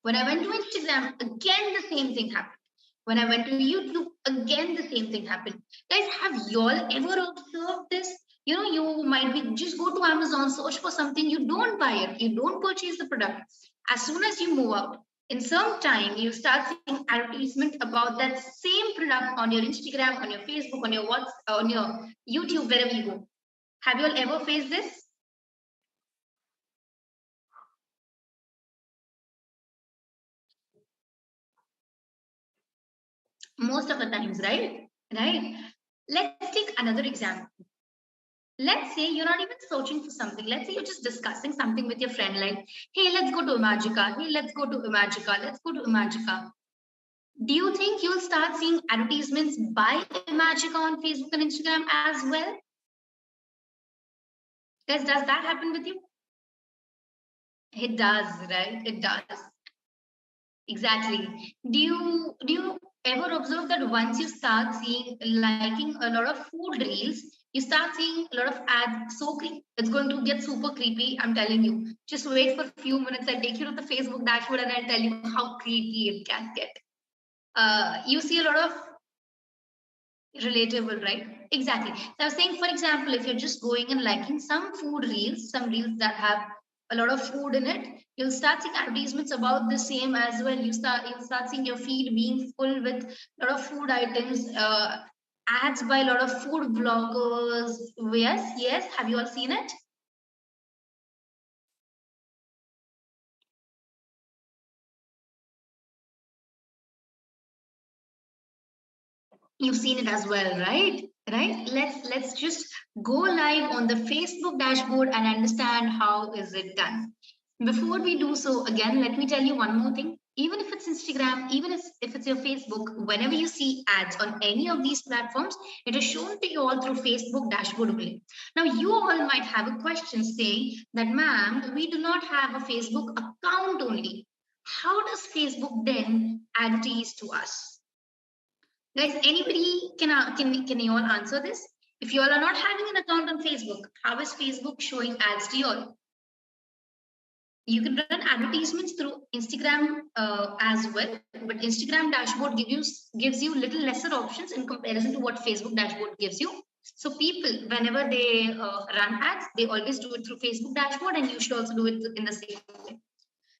When I went to Instagram, again the same thing happened. When I went to YouTube, again the same thing happened. Guys, have y'all ever observed this? You might be just go to Amazon, search for something, you don't buy it, you don't purchase the product. As soon as you move out, in some time, you start seeing advertisement about that same product on your Instagram, on your Facebook, on your WhatsApp, on your YouTube, wherever you go. Have you all ever faced this? Most of the times, right? Right. Let's take another example. Let's say you're not even searching for something. Let's say you're just discussing something with your friend, like, hey, let's go to Imagica. Hey, let's go to Imagica. Let's go to Imagica. Do you think you'll start seeing advertisements by Imagica on Facebook and Instagram as well? Does that happen with you? It does, right? It does. Exactly. Do you ever observe that once you start seeing liking a lot of food reels, you start seeing a lot of ads? So it's going to get super creepy. I'm telling you. Just wait for a few minutes. I'll take you to the Facebook dashboard and I'll tell you how creepy it can get. You see a lot of relatable, right? Exactly. So I was saying, for example, if you're just going and liking some food reels, some reels that have a lot of food in it, you'll start seeing advertisements about the same as well. You'll start seeing your feed being full with a lot of food items, ads by a lot of food bloggers. Yes. Have you all seen it? You've seen it as well, right? Right. Let's just go live on the Facebook dashboard and understand how is it done. Before we do so, again, let me tell you one more thing. Even if it's Instagram, even if it's your Facebook, whenever you see ads on any of these platforms, it is shown to you all through Facebook dashboard only. Now, you all might have a question saying that, ma'am, we do not have a Facebook account only. How does Facebook then advertise to us? Guys, anybody can you all answer this? If you all are not having an account on Facebook, how is Facebook showing ads to you all? You can run advertisements through Instagram as well, but Instagram dashboard gives you little lesser options in comparison to what Facebook dashboard gives you. So people, whenever they run ads, they always do it through Facebook dashboard, and you should also do it in the same way.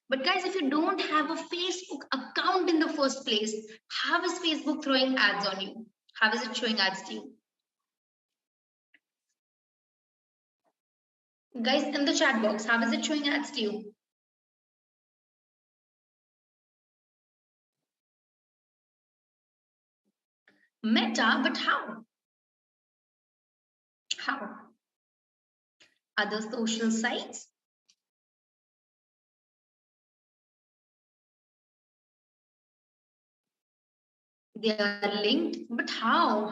But guys, if you don't have a Facebook account in the first place, how is Facebook throwing ads on you? How is it showing ads to you? Guys, in the chat box, how is it showing ads to you? Meta, but how? How? Other social sites? They are linked, but how?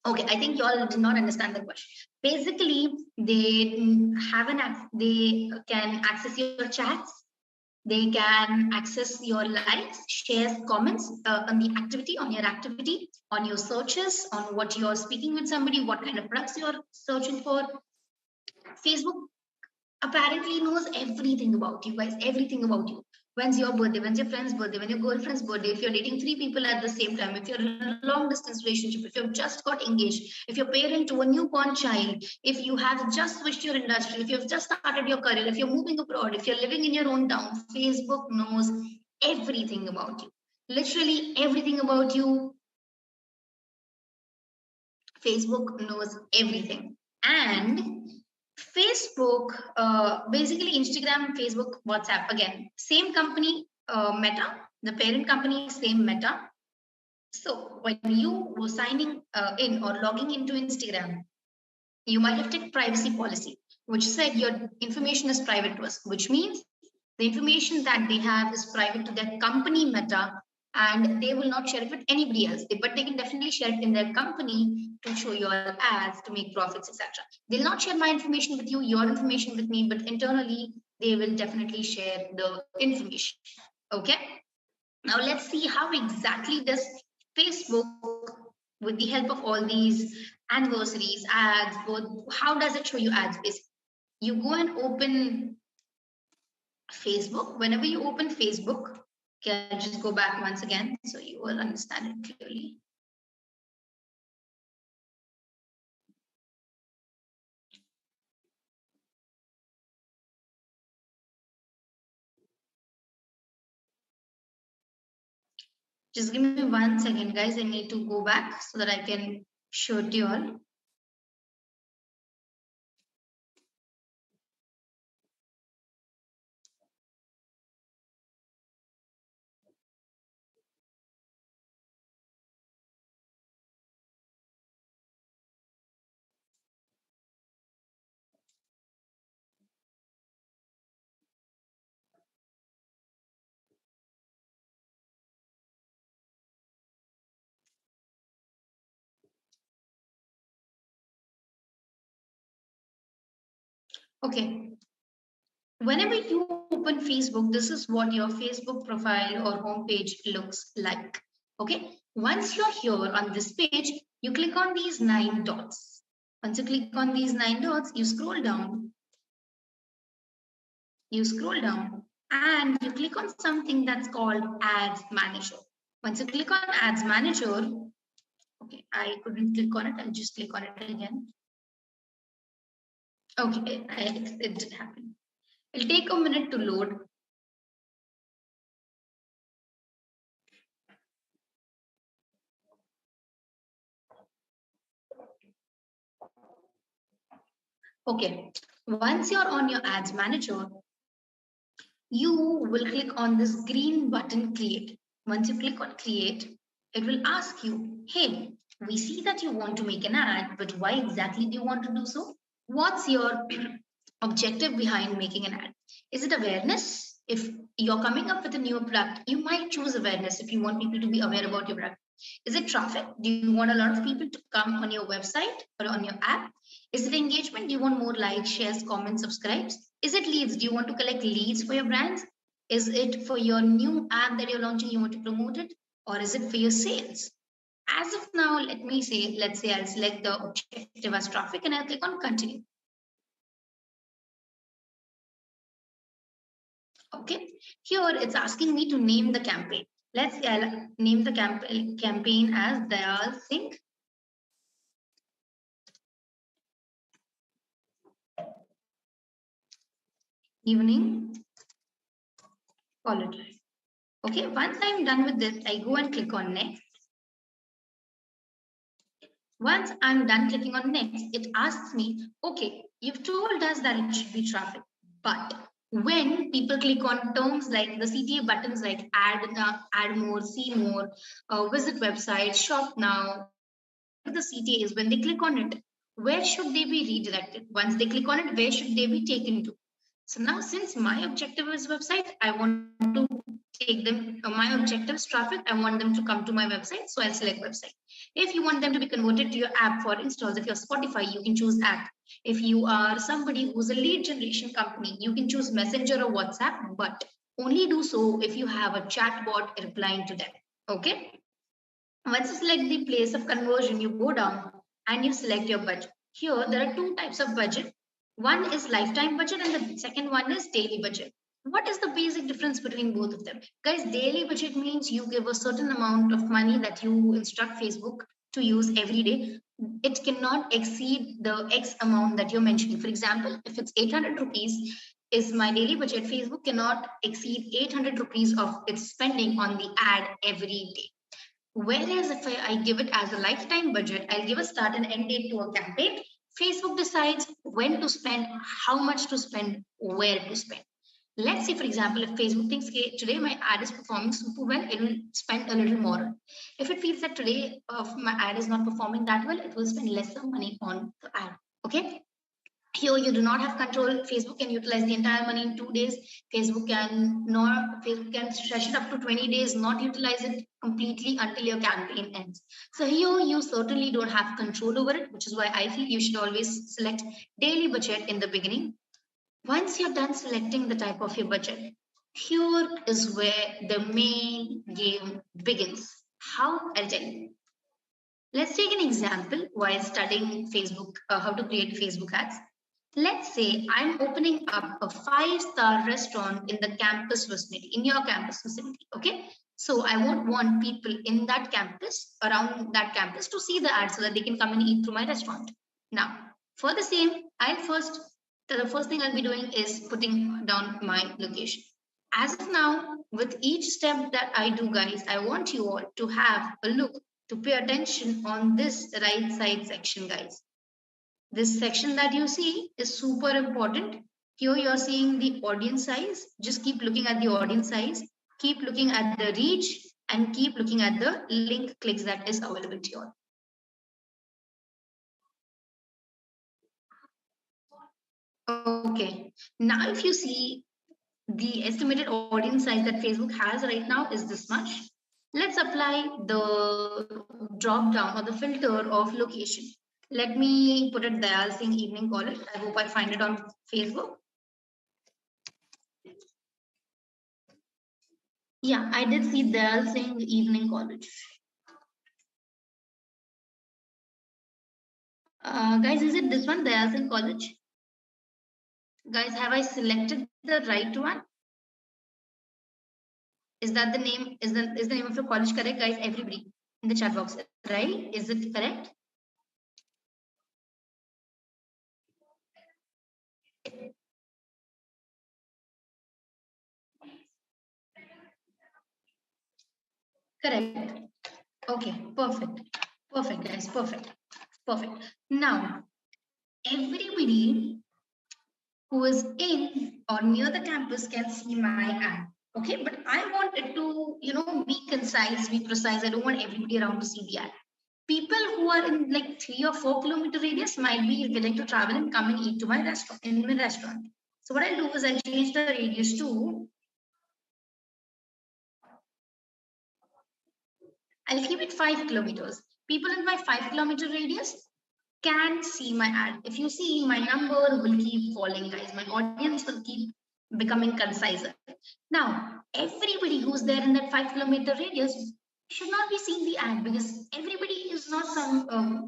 Okay, I think you all did not understand the question. Basically, they they can access your chats. They can access your likes, shares, comments on the activity, on your activity, on your searches, on what you're speaking with somebody, what kind of products you're searching for. Facebook apparently knows everything about you guys, everything about you. When's your birthday? When's your friend's birthday? When your girlfriend's birthday? If you're dating 3 people at the same time, if you're in a long distance relationship, if you've just got engaged, if you're parent to a newborn child, if you have just switched your industry, if you've just started your career, if you're moving abroad, if you're living in your own town, Facebook knows everything about you. Literally everything about you. Facebook knows everything. And Facebook, basically Instagram, Facebook, WhatsApp, again, same company, Meta, the parent company, same Meta. So when you were signing in or logging into Instagram, you might have taken privacy policy, which said your information is private to us, which means the information that they have is private to their company Meta, and they will not share it with anybody else. But they can definitely share it in their company to show your ads, to make profits, etc. They'll not share my information with you, your information with me, but internally they will definitely share the information. Okay. Now let's see how exactly does Facebook, with the help of all these anniversaries, ads, how does it show you ads? Basically, you go and open Facebook. Whenever you open Facebook, okay, I'll just go back once again so you will understand it clearly. Just give me 1 second, guys. I need to go back so that I can show it to you all. Okay. Whenever you open Facebook, this is what your Facebook profile or homepage looks like. Okay. Once you're here on this page, you click on these 9 dots. Once you click on these 9 dots, you scroll down. You scroll down and you click on something that's called Ads Manager. Once you click on Ads Manager, okay, I couldn't click on it. I'll just click on it again. Okay, it did happen. It'll take a minute to load. Okay, once you're on your Ads Manager, you will click on this green button, Create. Once you click on Create, it will ask you, hey, we see that you want to make an ad, but why exactly do you want to do so? What's your objective behind making an ad? Is it awareness? If you're coming up with a new product, you might choose awareness if you want people to be aware about your product. Is it traffic? Do you want a lot of people to come on your website or on your app? Is it engagement? Do you want more likes, shares, comments, subscribes? Is it leads? Do you want to collect leads for your brands? Is it for your new app that you're launching, you want to promote it? Or is it for your sales? As of now, let's say I'll select the objective as traffic and I'll click on continue. Okay, here it's asking me to name the campaign. Let's say I'll name the campaign as Dayal Singh. Evening Holiday. Okay, once I'm done with this, I go and click on next. Once I'm done clicking on next, it asks me, okay, you've told us that it should be traffic, but when people click on terms like the CTA buttons like add more, see more, visit website, shop now, the CTA is when they click on it, where should they be redirected? Once they click on it, where should they be taken to? So now since my objective is website, I want to take them, my objective is traffic, I want them to come to my website, so I'll select website. If you want them to be converted to your app for installs, if you're Spotify, you can choose app. If you are somebody who's a lead generation company, you can choose Messenger or WhatsApp, but only do so if you have a chatbot replying to them. Okay. Once you select the place of conversion, you go down and you select your budget. Here, there are two types of budget. One is lifetime budget and the second one is daily budget. What is the basic difference between both of them? Guys, daily budget means you give a certain amount of money that you instruct Facebook to use every day. It cannot exceed the X amount that you're mentioning. For example, if it's 800 rupees is my daily budget, Facebook cannot exceed 800 rupees of its spending on the ad every day. Whereas if I give it as a lifetime budget, I'll give a start and end date to a campaign. Facebook decides when to spend, how much to spend, where to spend. Let's say, for example, if Facebook thinks, okay, today my ad is performing super well, it will spend a little more. If it feels that today my ad is not performing that well, it will spend lesser money on the ad. Okay. Here you do not have control. Facebook can utilize the entire money in 2 days. Facebook can stretch it up to 20 days, not utilize it completely until your campaign ends. So here you certainly don't have control over it, which is why I feel you should always select daily budget in the beginning. Once you're done selecting the type of your budget, here is where the main game begins. How? I'll tell you. Let's take an example while studying Facebook, how to create Facebook ads. Let's say I'm opening up a 5-star restaurant in the campus vicinity, in your campus vicinity, okay? So I won't want people in that campus, around that campus, to see the ad so that they can come and eat through my restaurant. Now, for the same, the first thing I'll be doing is putting down my location. As of now, with each step that I do, guys, I want you all to have a look, to pay attention on this right side section, guys. This section that you see is super important. Here you're seeing the audience size. Just keep looking at the audience size. Keep looking at the reach and keep looking at the link clicks that is available to you all. Okay, now if you see the estimated audience size that Facebook has right now is this much. Let's apply the drop down or the filter of location. Let me put it Dayal Singh Evening College. I hope I find it on Facebook. Yeah, I did see Dayal Singh Evening College. Guys, is it this one, Dayal Singh College? Guys, have I selected the right one? Is that the name? Is the name of your college correct, guys? Everybody in the chat box, right? Is it correct? Correct. Okay, perfect. Perfect, guys. Perfect. Perfect. Now, everybody who is in or near the campus can see my ad. Okay, but I want it to, be concise, be precise. I don't want everybody around to see the ad. People who are in like 3 or 4 kilometer radius might be willing to travel and come and eat to my restaurant, in my restaurant. So what I'll do is I'll change the radius to, I'll keep it 5 kilometers. People in my 5 kilometer radius can see my ad. If you see, my number will keep falling, guys. My audience will keep becoming conciser. Now, everybody who's there in that 5 kilometer radius should not be seeing the ad because everybody is not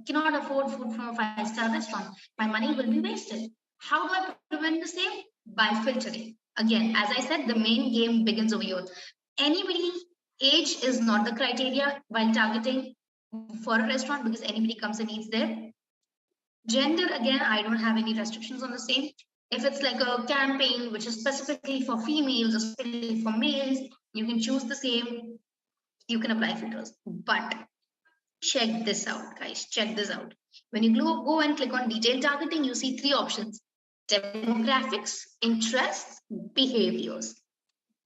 cannot afford food from a 5-star restaurant. My money will be wasted. How do I prevent the same? By filtering. Again, as I said, the main game begins over here. Anybody, age is not the criteria while targeting for a restaurant because anybody comes and eats there. Gender, again, I don't have any restrictions on the same. If it's like a campaign which is specifically for females or specifically for males, you can choose the same. You can apply filters. But check this out, guys. Check this out. When you go and click on detailed targeting, you see 3 options: demographics, interests, behaviors.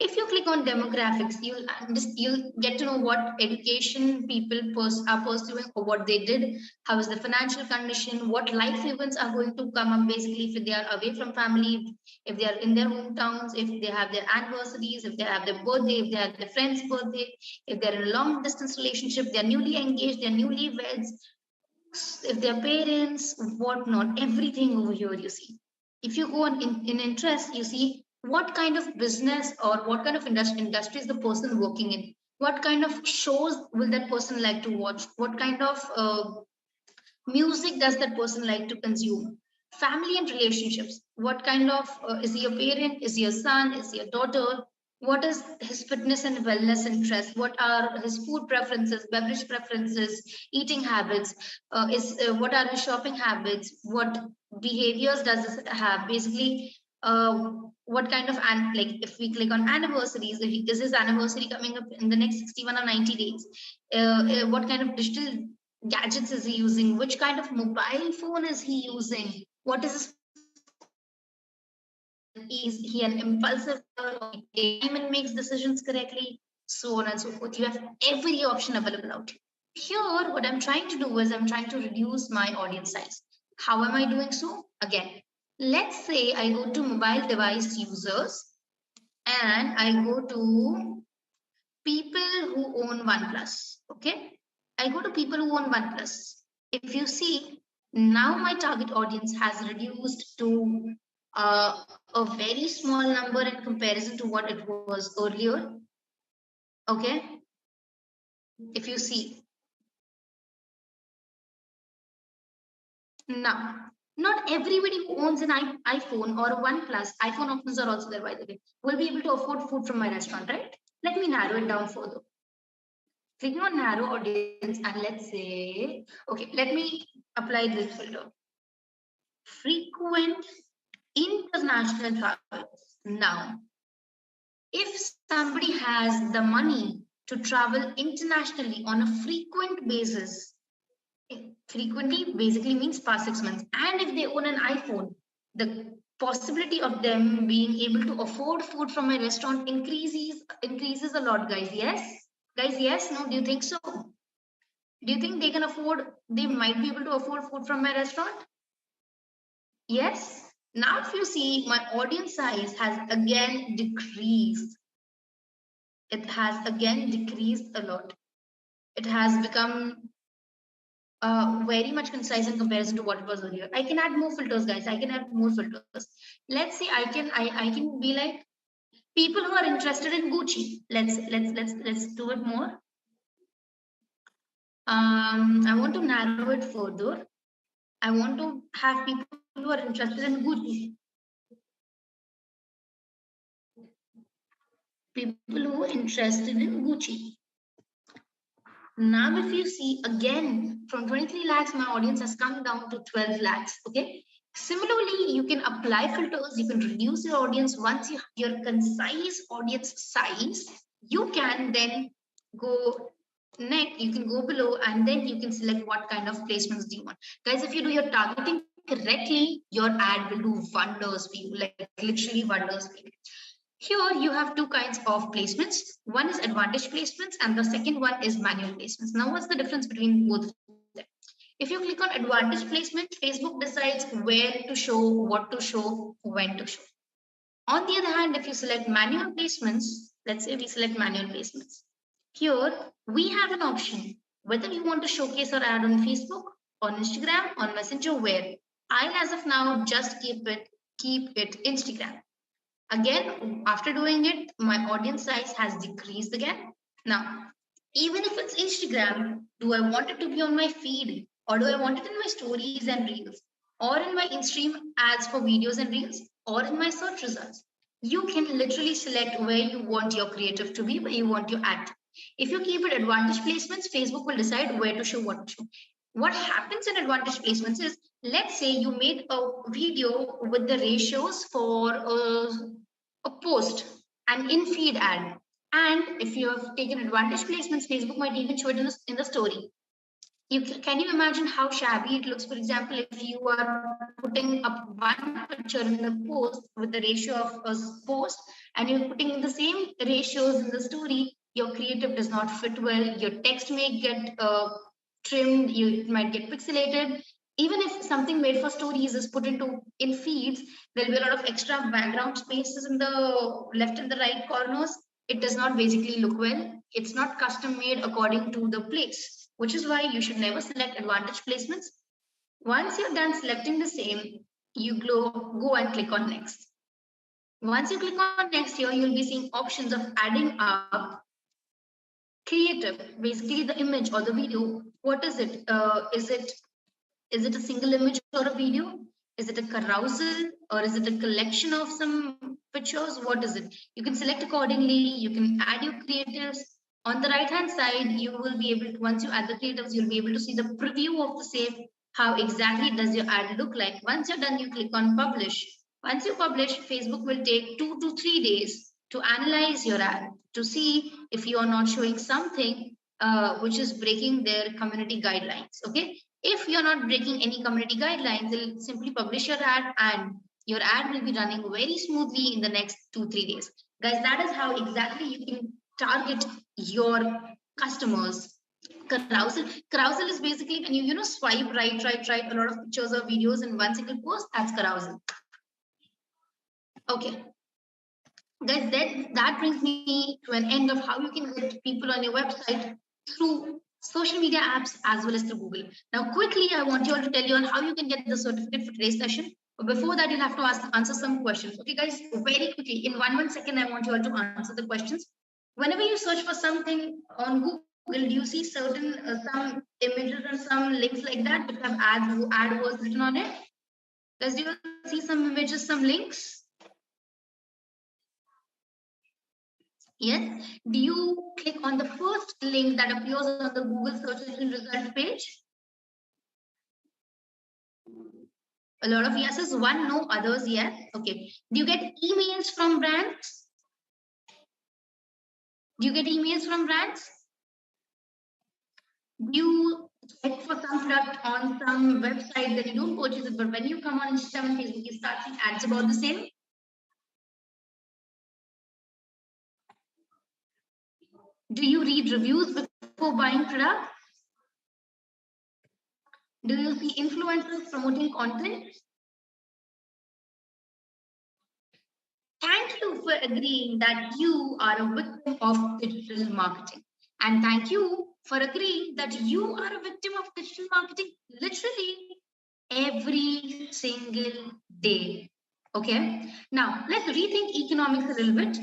If you click on demographics, you'll get to know what education people are pursuing or what they did, how is the financial condition, what life events are going to come up basically if they are away from family, if they are in their hometowns, if they have their anniversaries, if they have their birthday, if they have their friend's birthday, if they're in a long distance relationship, they're newly engaged, they're newly weds, if they're parents, whatnot, everything over here you see. If you go on in interest, you see what kind of business or what kind of industry is the person working in, what kind of shows will that person like to watch, what kind of music does that person like to consume, family and relationships, what kind of is he a parent, is he a son, is he a daughter, what is his fitness and wellness interest, what are his food preferences, beverage preferences, eating habits, what are his shopping habits, what behaviors does this have basically, what kind of like if we click on anniversaries, if this is anniversary coming up in the next 61 or 90 days, what kind of digital gadgets is he using, which kind of mobile phone is he using, what is his, is he an impulsive time and makes decisions correctly, so on and so forth. You have every option available out here. What I'm trying to do is I'm trying to reduce my audience size. How am I doing so? Again, let's say I go to mobile device users and I go to people who own OnePlus. Okay, I go to people who own OnePlus. If you see, now my target audience has reduced to a very small number in comparison to what it was earlier. Okay, if you see. Now, not everybody who owns an iPhone or a OnePlus, iPhone options are also there by the way, will be able to afford food from my restaurant, right? Let me narrow it down further. Clicking on narrow audience and let's say, okay, let me apply this filter. Frequent international travel. Now, if somebody has the money to travel internationally on a frequent basis, frequently basically means past 6 months, and if they own an iPhone, the possibility of them being able to afford food from my restaurant increases a lot, guys. Yes, guys. Yes, no, do you think so? Do you think they might be able to afford food from my restaurant? Yes. Now, if you see, my audience size has again decreased. It has again decreased a lot. It has become very much concise in comparison to what it was earlier. I can add more filters, guys. I can add more filters. Let's say I can be like people who are interested in Gucci. Let's do it more. I want to narrow it further. I want to have people who are interested in Gucci. People who are interested in Gucci. Now, if you see again, from 23 lakhs, my audience has come down to 12 lakhs. Okay. Similarly, you can apply filters, you can reduce your audience. Once you have your concise audience size, you can then go next, you can go below and then you can select what kind of placements do you want. Guys, if you do your targeting correctly, your ad will do wonders for you, like literally wonders for you. Here you have two kinds of placements. One is advantage placements and the second one is manual placements. Now, what's the difference between both of them? If you click on advantage placement, Facebook decides where to show, what to show, when to show. On the other hand, if you select manual placements, let's say we select manual placements. Here we have an option whether you want to showcase our ad on Facebook, on Instagram, on Messenger, where I'll as of now just keep it Instagram. Again, after doing it, my audience size has decreased again. Now, even if it's Instagram, do I want it to be on my feed or do I want it in my stories and reels or in my in-stream ads for videos and reels or in my search results? You can literally select where you want your creative to be, where you want your ad. If you keep it advantage placements, Facebook will decide where to show, what to show. What happens in advantage placements is, let's say you made a video with the ratios for a post, an in-feed ad. And if you have taken advantage placements, Facebook might even show it in the story. Can you imagine how shabby it looks? For example, if you are putting up one picture in the post with the ratio of a post, and you're putting the same ratios in the story, your creative does not fit well. Your text may get trimmed. It might get pixelated. Even if something made for stories is put in feeds, there'll be a lot of extra background spaces in the left and the right corners. It does not basically look well. It's not custom made according to the place, which is why you should never select advantage placements. Once you're done selecting the same, you go and click on next. Once you click on next here, you'll be seeing options of adding up creative, basically the image or the video. What is it? Is it a single image or a video? Is it a carousel or is it a collection of some pictures? What is it? You can select accordingly. You can add your creatives. On the right hand side, you will be able to, once you add the creatives, you'll be able to see the preview of the same. How exactly does your ad look like? Once you're done, you click on publish. Once you publish, Facebook will take 2 to 3 days to analyze your ad to see if you are not showing something which is breaking their community guidelines. Okay. If you're not breaking any community guidelines, they'll simply publish your ad and your ad will be running very smoothly in the next 2-3 days. Guys, that is how exactly you can target your customers. Carousel is basically when you swipe right, a lot of pictures or videos in one single post. That's carousel. Okay. Guys, that brings me to an end of how you can get people on your website through social media apps as well as through Google. Now, quickly, I want you all to tell you on how you can get the certificate for today's session. But before that, you'll have to answer some questions. Okay, guys, very quickly, in one second, I want you all to answer the questions. Whenever you search for something on Google, do you see certain some images and some links like that which have ad words written on it? Does you see some images, some links? Yes. Do you click on the first link that appears on the Google search engine result page? A lot of yeses, one no, others yes. Okay. Do you get emails from brands? Do you get emails from brands? Do you check for some product on some website that you don't purchase it, but when you come on Instagram and Facebook, you start seeing ads about the same? Do you read reviews before buying products? Do you see influencers promoting content? Thank you for agreeing that you are a victim of digital marketing. And thank you for agreeing that you are a victim of digital marketing literally every single day. Okay. Now, let's rethink economics a little bit.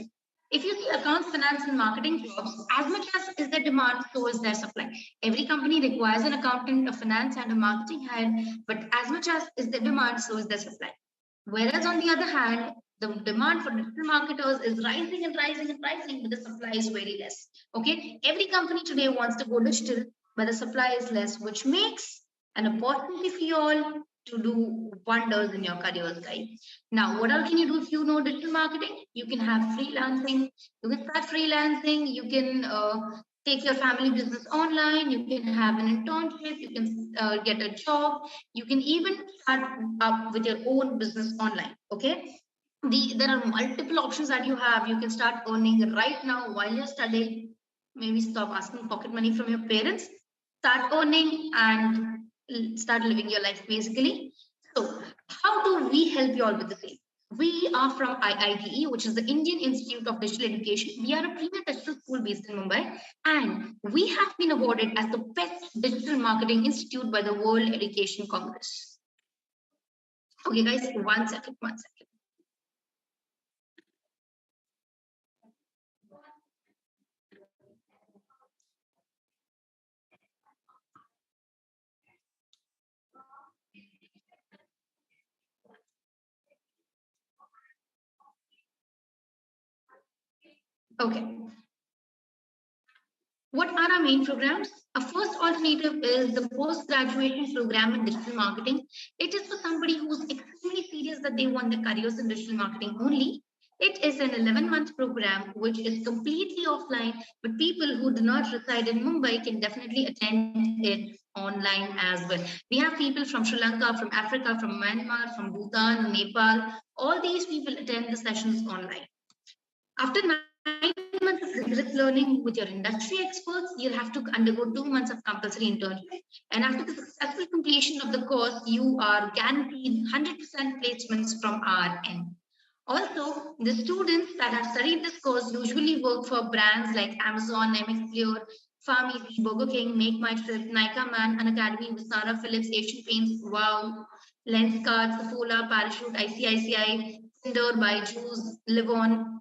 If you see accounts, finance, and marketing jobs, as much as is the demand, so is their supply. Every company requires an accountant, a finance, and a marketing head, but as much as is the demand, so is their supply. Whereas on the other hand, the demand for digital marketers is rising and rising and rising, but the supply is very less. Okay, every company today wants to go digital, but the supply is less, which makes an opportunity for you all to do wonders in your careers, guys. Now, what else can you do if you know digital marketing? You can have freelancing. You can start freelancing. You can take your family business online. You can have an internship. You can get a job. You can even start up with your own business online. Okay. There are multiple options that you have. You can start earning right now while you're studying. Maybe stop asking pocket money from your parents. Start earning and start living your life basically. So how do we help you all with the same? We are from IITE, which is the Indian Institute of Digital Education. We are a premier digital school based in Mumbai, and we have been awarded as the best digital marketing institute by the World Education Congress. Okay, guys, one second. Okay. What are our main programs? Our first alternative is the post-graduation program in digital marketing. It is for somebody who's extremely serious that they want their careers in digital marketing only. It is an 11-month program, which is completely offline, but people who do not reside in Mumbai can definitely attend it online as well. We have people from Sri Lanka, from Africa, from Myanmar, from Bhutan, Nepal. All these people attend the sessions online. After 9 months of rigorous learning with your industry experts, you'll have to undergo 2 months of compulsory internship. And after the successful completion of the course, you are guaranteed 100% placements from our end. Also, the students that have studied this course usually work for brands like Amazon, MXPure, Farm-Easy, Burger King, Make My Trip, Nykaa Man, Unacademy, Vistara, Philips, Asian Paints, Wow, Lenskart, Saffola, Parachute, ICICI, Tinder, Byju's, Livon,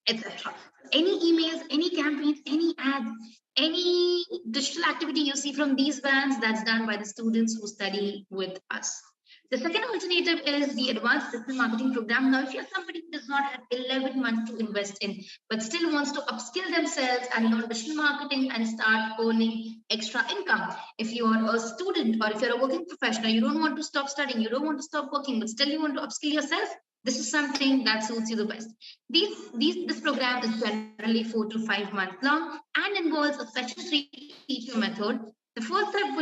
etc. Any emails, any campaigns, any ads, any digital activity you see from these brands, that's done by the students who study with us. The second alternative is the advanced digital marketing program. Now, if you're somebody who does not have 11 months to invest in, but still wants to upskill themselves and learn digital marketing and start earning extra income, if you are a student or if you're a working professional, you don't want to stop studying, you don't want to stop working, but still you want to upskill yourself, this is something that suits you the best. This program is generally 4 to 5 months long and involves a special 3-teacher method. The first step,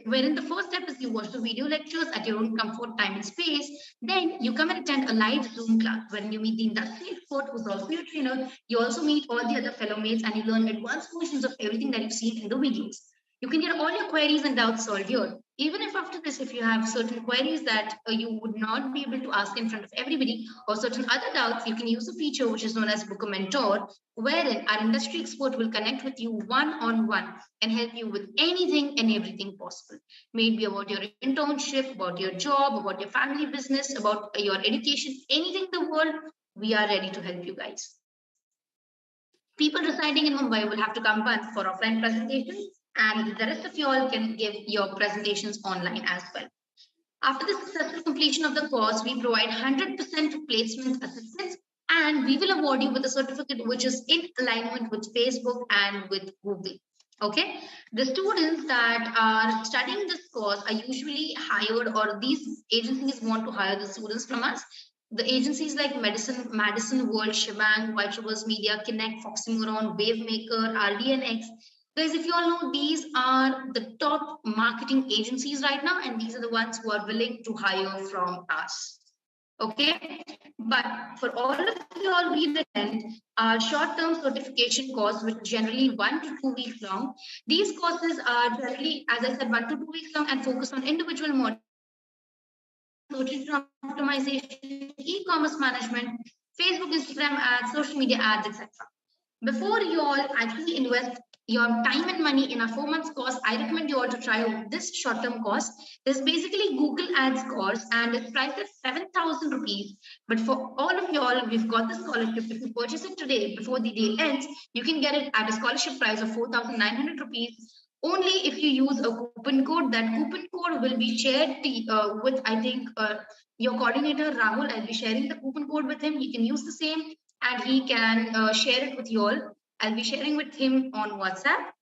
wherein the first step is you watch the video lectures at your own comfort, time, and space. Then you come and attend a live Zoom class wherein you meet the industry expert who's also your trainer. You also meet all the other fellow mates and you learn advanced versions of everything that you've seen in the videos. You can get all your queries and doubts solved here. Even if after this, if you have certain queries that you would not be able to ask in front of everybody, or certain other doubts, you can use a feature which is known as Book a Mentor, wherein our industry expert will connect with you one-on-one and help you with anything and everything possible. Maybe about your internship, about your job, about your family business, about your education, anything in the world, we are ready to help you guys. People residing in Mumbai will have to come once for offline presentations, and the rest of you all can give your presentations online as well. After the successful completion of the course, we provide 100% placement assistance, and we will award you with a certificate which is in alignment with Facebook and with Google. Okay, the students that are studying this course are usually hired, or these agencies want to hire the students from us. The agencies like Madison World, Shebang, White Rivers Media, Connect, Foxymoron, Wavemaker, RDNX. Guys, if you all know, these are the top marketing agencies right now, and these are the ones who are willing to hire from us. Okay, but for all of you all, we attend our short-term certification course, which is generally 1 to 2 weeks long. These courses are generally, as I said, 1 to 2 weeks long and focus on individual modules, search engine optimization, e-commerce management, Facebook, Instagram ads, social media ads, etc. Before you all actually invest your time and money in a 4 months course, I recommend you all to try out this short-term course. This is basically Google Ads course and it's priced at 7,000 rupees. But for all of you all, we've got the scholarship. If you purchase it today before the day ends, you can get it at a scholarship price of 4,900 rupees. Only if you use a coupon code. That coupon code will be shared with, I think, your coordinator, Rahul. I'll be sharing the coupon code with him. He can use the same and he can share it with you all. I'll be sharing with him on WhatsApp.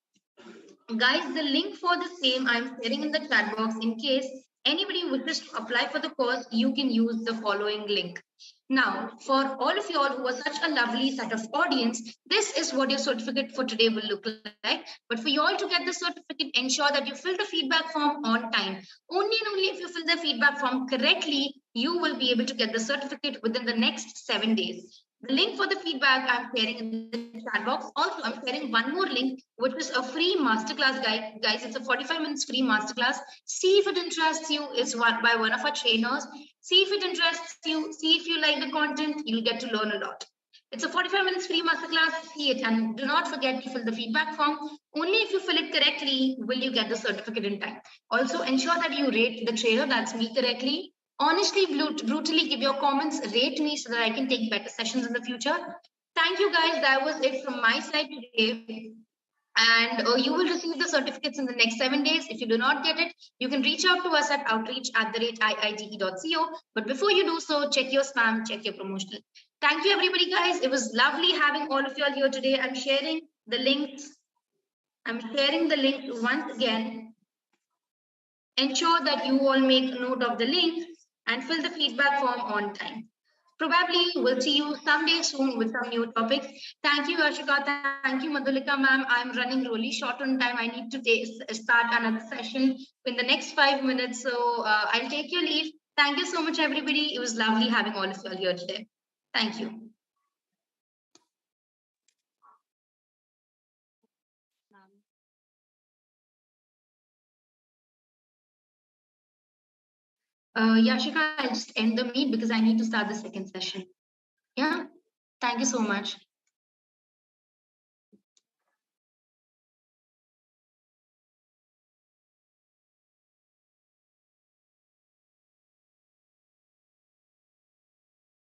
Guys, the link for the same I'm sharing in the chat box. In case anybody wishes to apply for the course, you can use the following link. Now, for all of you all who are such a lovely set of audience, this is what your certificate for today will look like. But for you all to get the certificate, ensure that you fill the feedback form on time. Only and only if you fill the feedback form correctly, you will be able to get the certificate within the next 7 days. The link for the feedback I'm sharing in the chat box. Also, I'm sharing one more link, which is a free masterclass guide. Guys, it's a 45 minutes free masterclass. See if it interests you. It's by one of our trainers. See if it interests you. See if you like the content. You'll get to learn a lot. It's a 45 minutes free masterclass. See it. And do not forget to fill the feedback form. Only if you fill it correctly will you get the certificate in time. Also, ensure that you rate the trainer, that's me, correctly. Honestly, brutally give your comments, rate me so that I can take better sessions in the future. Thank you guys. That was it from my side today. And you will receive the certificates in the next 7 days. If you do not get it, you can reach out to us at outreach@iite.co. But before you do so, check your spam, check your promotional. Thank you, everybody, guys. It was lovely having all of you all here today. I'm sharing the links. I'm sharing the link once again. Ensure that you all make note of the link and fill the feedback form on time. Probably we'll see you someday soon with some new topics. Thank you, Ashika. Thank you, Madhulika ma'am. I'm running really short on time. I need to start another session in the next 5 minutes. So I'll take your leave. Thank you so much, everybody. It was lovely having all of you all here today. Thank you. Yashika, I'll just end the meet because I need to start the second session. Yeah. Thank you so much.